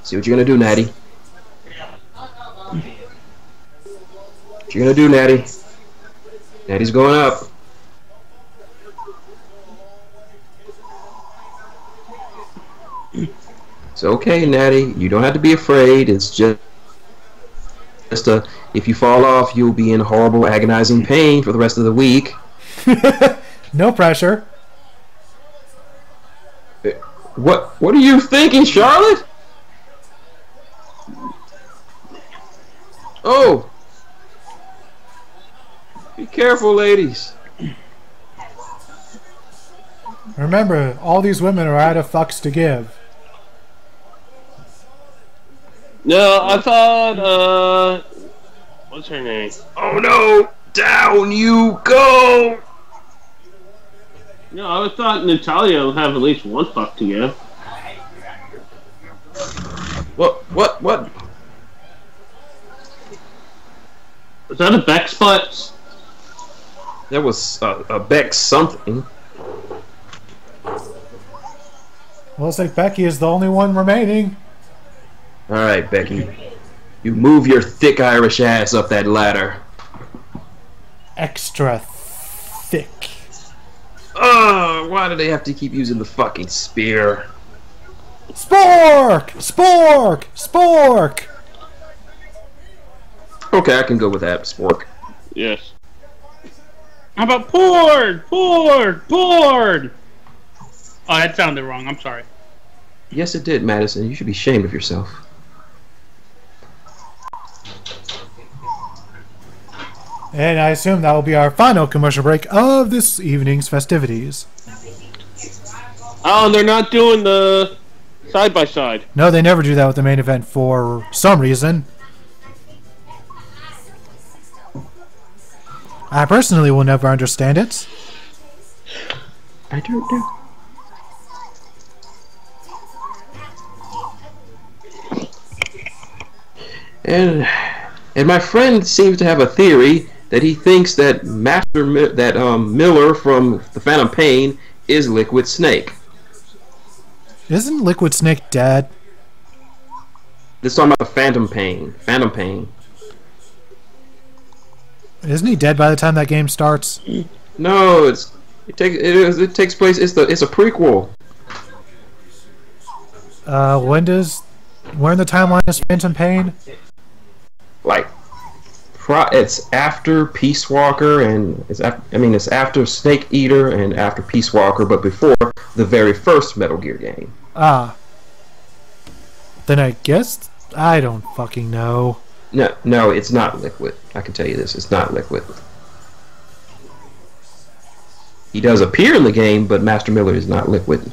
See what you're gonna do, Natty. What you gonna do, Natty? Natty's going up. It's okay, Natty. You don't have to be afraid. It's just if you fall off, you'll be in horrible, agonizing pain for the rest of the week. No pressure. What are you thinking, Charlotte? Oh. Be careful, ladies. Remember, all these women are out of fucks to give. No, I thought, what's her name? Oh no! Down you go! No, I thought Natalia would have at least one fuck to give. What? Was that a back spot That was a Beck something. Well, looks like Becky is the only one remaining. All right, Becky. You move your thick Irish ass up that ladder. Extra thick. Oh, why do they have to keep using the fucking spear? Spork! Spork! Spork! Okay, I can go with that, Spork. Yes. How about poured? Poured! Poured! Oh, that sounded wrong. I'm sorry. Yes, it did, Madison. You should be ashamed of yourself. And I assume that will be our final commercial break of this evening's festivities. Oh, and they're not doing the side-by-side. No, they never do that with the main event for some reason. I personally will never understand it. I don't know. And my friend seems to have a theory that he thinks that Miller from the Phantom Pain is Liquid Snake. Isn't Liquid Snake dead? This is talking about the Phantom Pain. Phantom Pain. Isn't he dead by the time that game starts? No, it takes place. It's a prequel. Where in the timeline is Phantom Pain? Like, it's after Peace Walker and it's after Snake Eater and after Peace Walker, but before the very first Metal Gear game. Ah. Then I guess I don't fucking know. No, it's not Liquid. I can tell you this, it's not Liquid. He does appear in the game, but Master Miller is not Liquid.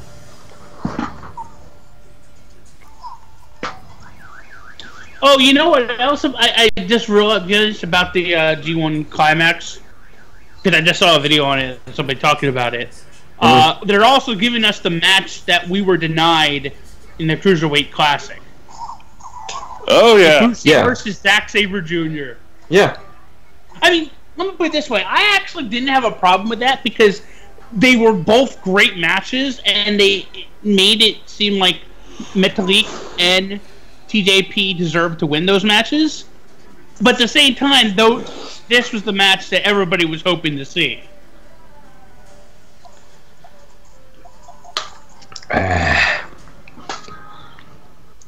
Oh, you know what else? I just realized about the G1 Climax. Because I just saw a video on it, somebody talking about it. They're also giving us the match that we were denied in the Cruiserweight Classic. Oh, yeah. Yeah. Versus Zack Sabre Jr. Yeah. I mean, let me put it this way. I actually didn't have a problem with that because they were both great matches and they made it seem like Metalik and TJP deserved to win those matches. But at the same time, though, this was the match that everybody was hoping to see.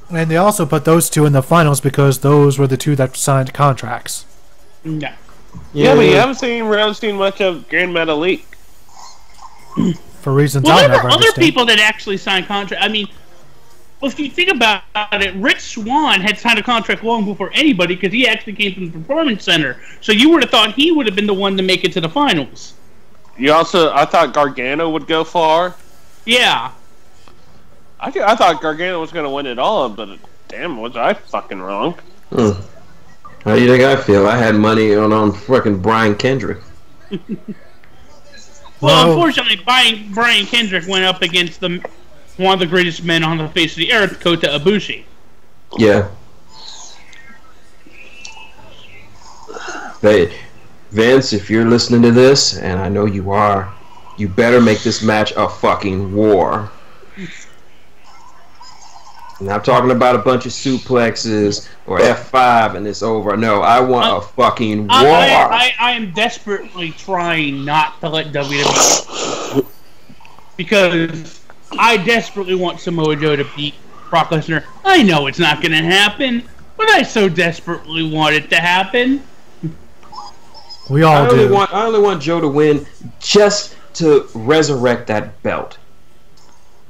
And they also put those two in the finals because those were the two that signed contracts. Yeah. Yeah, but you haven't really seen much of Grand Metalik. For reasons well, I there never were other understand. people that actually signed contracts. I mean, well, if you think about it, Rich Swann had signed a contract long before anybody because he actually came from the Performance Center. So you would have thought he would have been the one to make it to the finals. I thought Gargano would go far. Yeah. I thought Gargano was going to win it all, but damn, was I fucking wrong? How do you think I feel? I had money on fucking Brian Kendrick. Well, unfortunately, Brian Kendrick went up against one of the greatest men on the face of the earth, Kota Ibushi. Yeah. Vince, if you're listening to this, and I know you are, you better make this match a fucking war. I'm not talking about a bunch of suplexes or F5 and it's over. No, I want a fucking war. I am desperately trying not to let WWE because I desperately want Samoa Joe to beat Brock Lesnar. I know it's not going to happen, but I so desperately want it to happen. We all do. I only want Joe to win just to resurrect that belt.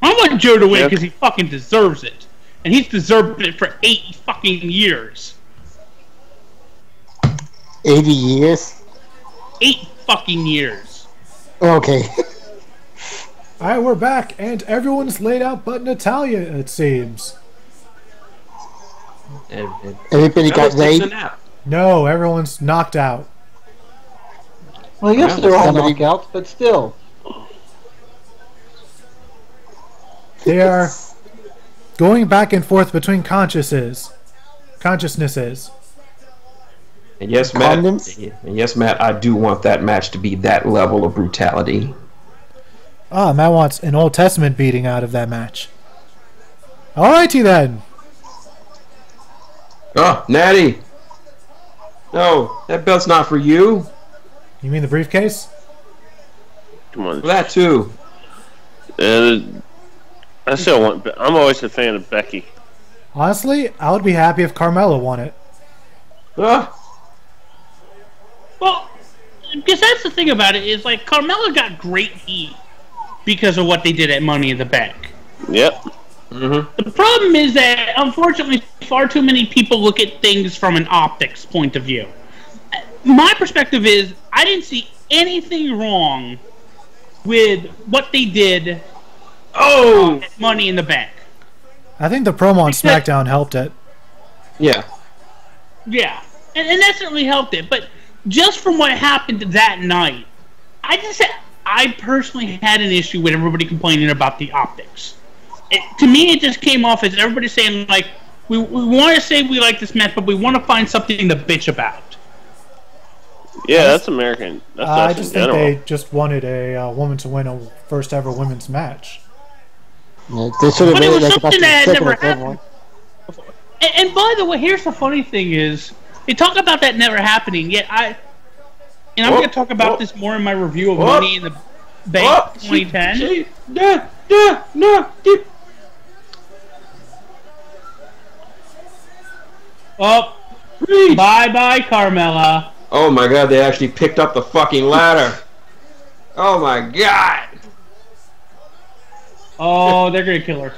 I want Joe to win because he fucking deserves it. And he's deserved it for 8 fucking years. 80 years? 8 fucking years. Okay. Alright, we're back, and everyone's laid out but Natalia, it seems. And Everybody got laid? No, everyone's knocked out. Well, yes, they're all knockouts, but still. They are going back and forth between consciousnesses. And yes, Matt. Condoms? And yes, Matt. I do want that match to be that level of brutality. Ah, Matt wants an Old Testament beating out of that match. Alrighty then. Oh, Natty. No, that belt's not for you. You mean the briefcase? Come on. For that too. And I still want. I'm always a fan of Becky. Honestly, I would be happy if Carmella won it. Ah. Well, because that's the thing about it is like Carmella got great heat because of what they did at Money in the Bank. Yep. Mm-hmm. The problem is that unfortunately far too many people look at things from an optics point of view. My perspective is I didn't see anything wrong with what they did at Money in the Bank. I think the promo on SmackDown helped it. Yeah. Yeah, and that certainly helped it. But just from what happened that night, I personally had an issue with everybody complaining about the optics. To me, it just came off as everybody saying, like, we want to say we like this match, but we want to find something to bitch about. Yeah, that's American. That's I us just in think general. they just wanted a woman to win a first ever women's match. Yeah, they should have But made it it was like about something the that had second never or third one. happened. And by the way, here's the funny thing is, they talk about that never happening, yet I'm going to talk about this more in my review of Money in the Bank 2010. Oh, bye-bye, Carmella. Oh my god, they actually picked up the fucking ladder. Oh my god. Oh, they're going to kill her.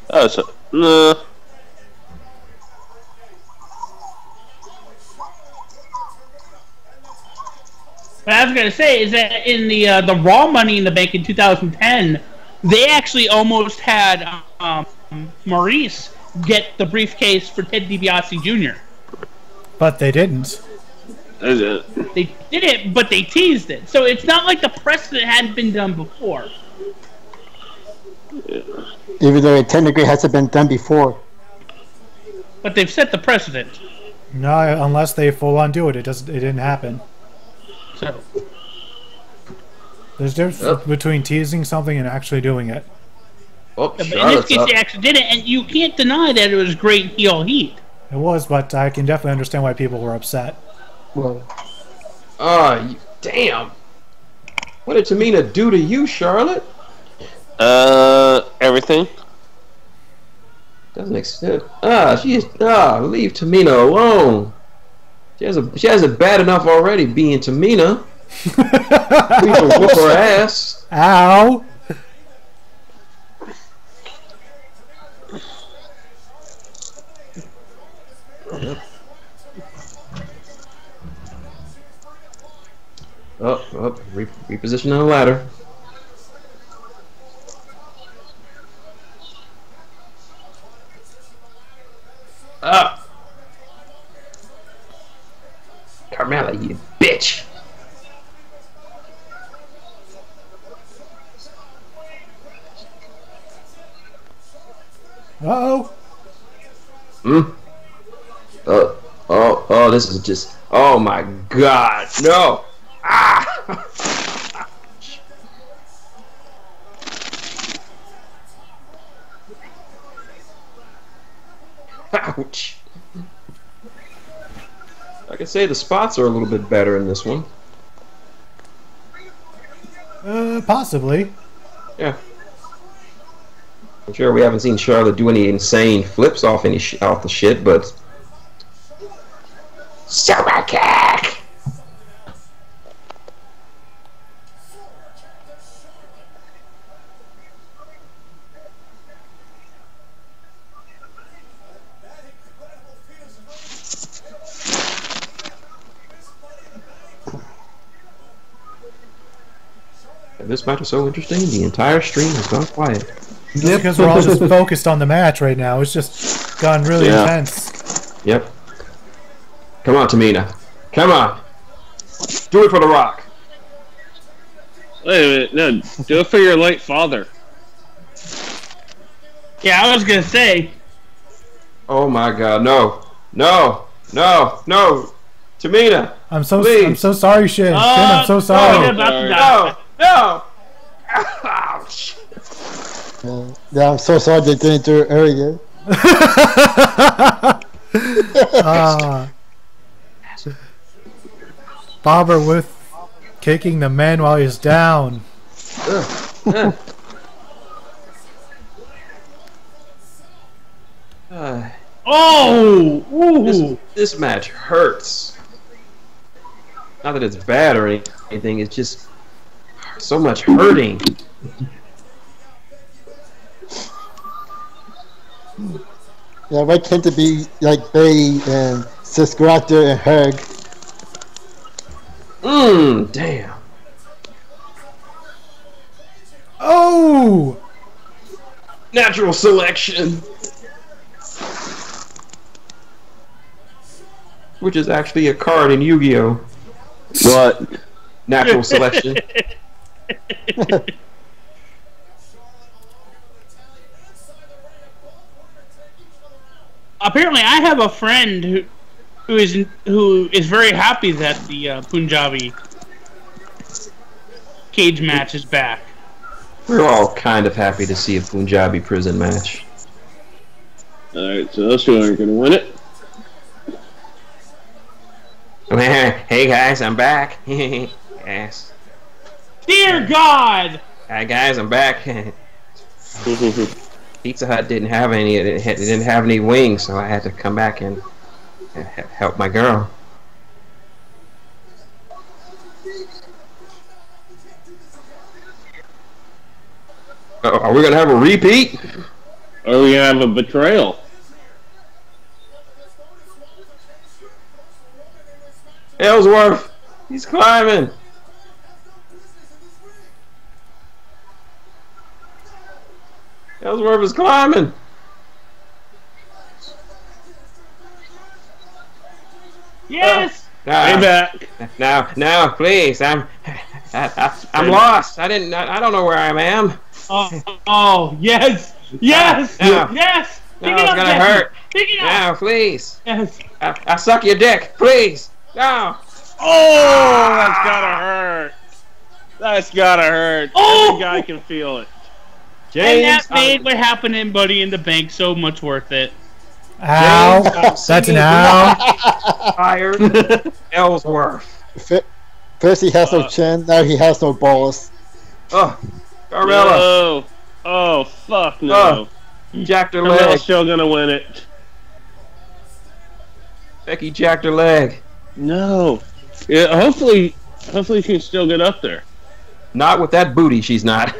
Oh, so, nah. What I was going to say is that in the Raw Money in the Bank in 2010, they actually almost had Maurice get the briefcase for Ted DiBiase Jr. But they didn't. They did it, but they teased it. So it's not like the precedent hadn't been done before. Even though it technically hasn't been done before. But they've set the precedent. No, unless they full on do it, it didn't happen. So There's a difference between teasing something and actually doing it. Oh, but in this case, they actually did it, and you can't deny that it was great heel heat. It was, but I can definitely understand why people were upset. Well, damn. What did Tamina do to you, Charlotte? Everything. Doesn't make sense. Leave Tamina alone. She has it bad enough already being Tamina. People whoop her ass. Ow! Reposition on the ladder. Carmella, you bitch. Uh-oh. This is just, oh my god, no. Ah. Ouch. I could say the spots are a little bit better in this one. Possibly. Yeah. I'm sure we haven't seen Charlotte do any insane flips off off the shit, but super kick. This match is so interesting, the entire stream has gone quiet. Yep. Because we're all just focused on the match right now. It's just gone really intense. Yep. Come on, Tamina. Come on. Do it for The Rock. Wait a minute. No, do it for your late father. Yeah, I was gonna say. Oh my god, no. No. No. No. Tamina. I'm so Please. sorry, Shin. Shin, I'm so sorry. No. Ouch. Yeah, I'm so sorry they didn't do it earlier. Bobber with kicking the man while he's down. This match hurts. Not that it's bad or anything, it's just so much hurting. Yeah, why can't it be like Bay and Sis go out there and hug? Damn. Oh! Natural selection. Which is actually a card in Yu-Gi-Oh! What? Natural selection. Apparently, I have a friend who is very happy that the Punjabi cage match is back. We're all kind of happy to see a Punjabi prison match. Alright, so those two aren't going to win it. Hey guys, I'm back. Yes. Dear God! Hi guys, I'm back. Pizza Hut didn't have any. It didn't have any wings, so I had to come back and help my girl. Are we gonna have a repeat? Or are we going to have a betrayal? Ellsworth, he's climbing. Ellsworth is climbing. Yes! Stay back. Now, please. I'm lost. I don't know where I am. Oh, yes! Yes! No. Yes! No, Pick it it's up, gonna Jesse. hurt. Pick it up! Now, please. Yes! I suck your dick, please. No. Oh, that's gotta hurt. That's gotta hurt. Oh! Every guy can feel it. And that made what happened in Buddy in the Bank so much worth it. Ow. That's an ow. Tired. Ellsworth. First he has no chin, now he has no balls. Oh, Carmella. No. Oh, fuck no. Jacked her Carmella's leg. still gonna win it. Becky jacked her leg. No. Yeah, hopefully she can still get up there. Not with that booty, she's not.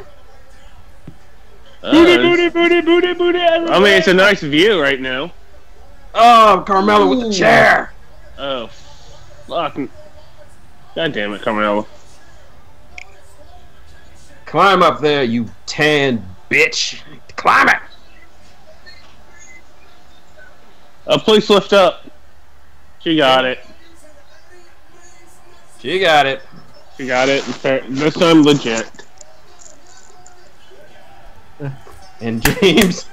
Booty, booty, booty, booty, booty. I mean, it's a nice view right now. Oh, Carmella with the chair. Oh, fuck. God damn it, Carmella. Climb up there, you tan bitch. Climb it. Please lift up. She got it. She got it. She got it. This time legit. And James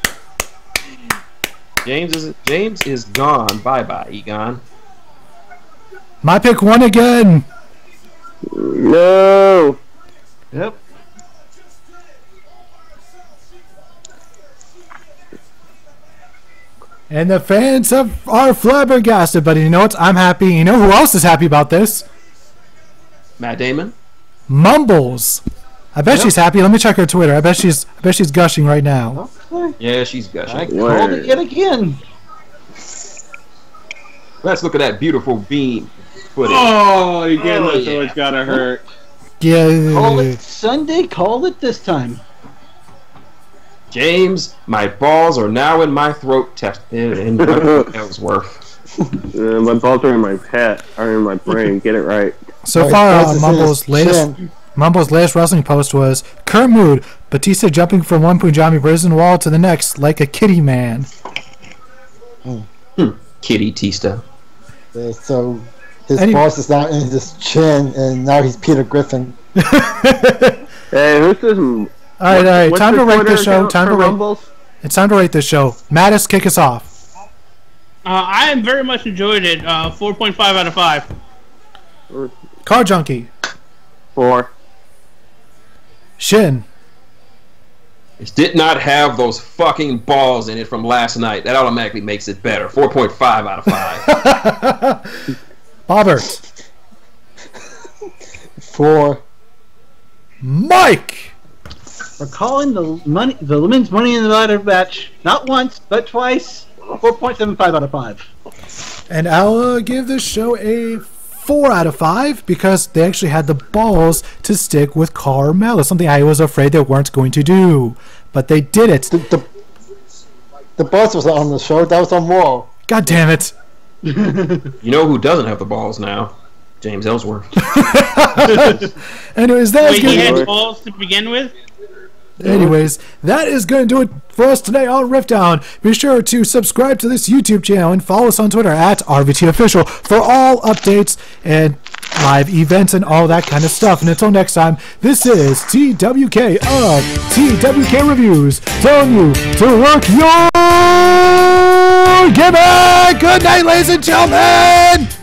is gone. Bye-bye, Egon. My pick won again. No. Yep. And the fans are flabbergasted, but you know what? I'm happy. You know who else is happy about this? Matt Damon. Mumbles. I bet she's happy. Let me check her Twitter. I bet she's gushing right now. Okay. Yeah, she's I gushing. called it yet again. Let's look at that beautiful beam footage. Oh, again, Oh, that's yeah. always gotta hurt. Yeah. Call it Sunday, call it this time. James, my balls are now in my throat. In Ellsworth. My balls are in my head, are in my brain. Get it right. So Right, far, that's Mumbles' latest wrestling post was current mood: Batista jumping from one Punjabi prison wall to the next like a kitty man. Kitty Tista. So his boss is now in his chin, and now he's Peter Griffin. Hey, who's this? All right. What's Time the to rate Twitter this show. account for Rumbles? It's time to rate this show. Mattis, kick us off. I very much enjoyed it. 4.5 out of 5. Car Junkie. 4. Shin. It did not have those fucking balls in it from last night. That automatically makes it better. 4.5 out of 5. Bobbert. 4. Mike. We're calling the women's Money in the Ladder match not once but twice. 4.75 out of 5. And I'll give this show a 4 out of 5 because they actually had the balls to stick with Carmella, something I was afraid they weren't going to do. But they did it. The balls was on the show. That was on Raw. God damn it. You know who doesn't have the balls now? James Ellsworth. Anyways, that is Wait, he going had balls to begin with? Anyways, that is going to do it for us today on RiffDown. Be sure to subscribe to this YouTube channel and follow us on Twitter at RVTOfficial for all updates and live events and all that kind of stuff. And until next time, this is TWK of TWK Reviews telling you to work your gimmick. Good night, ladies and gentlemen.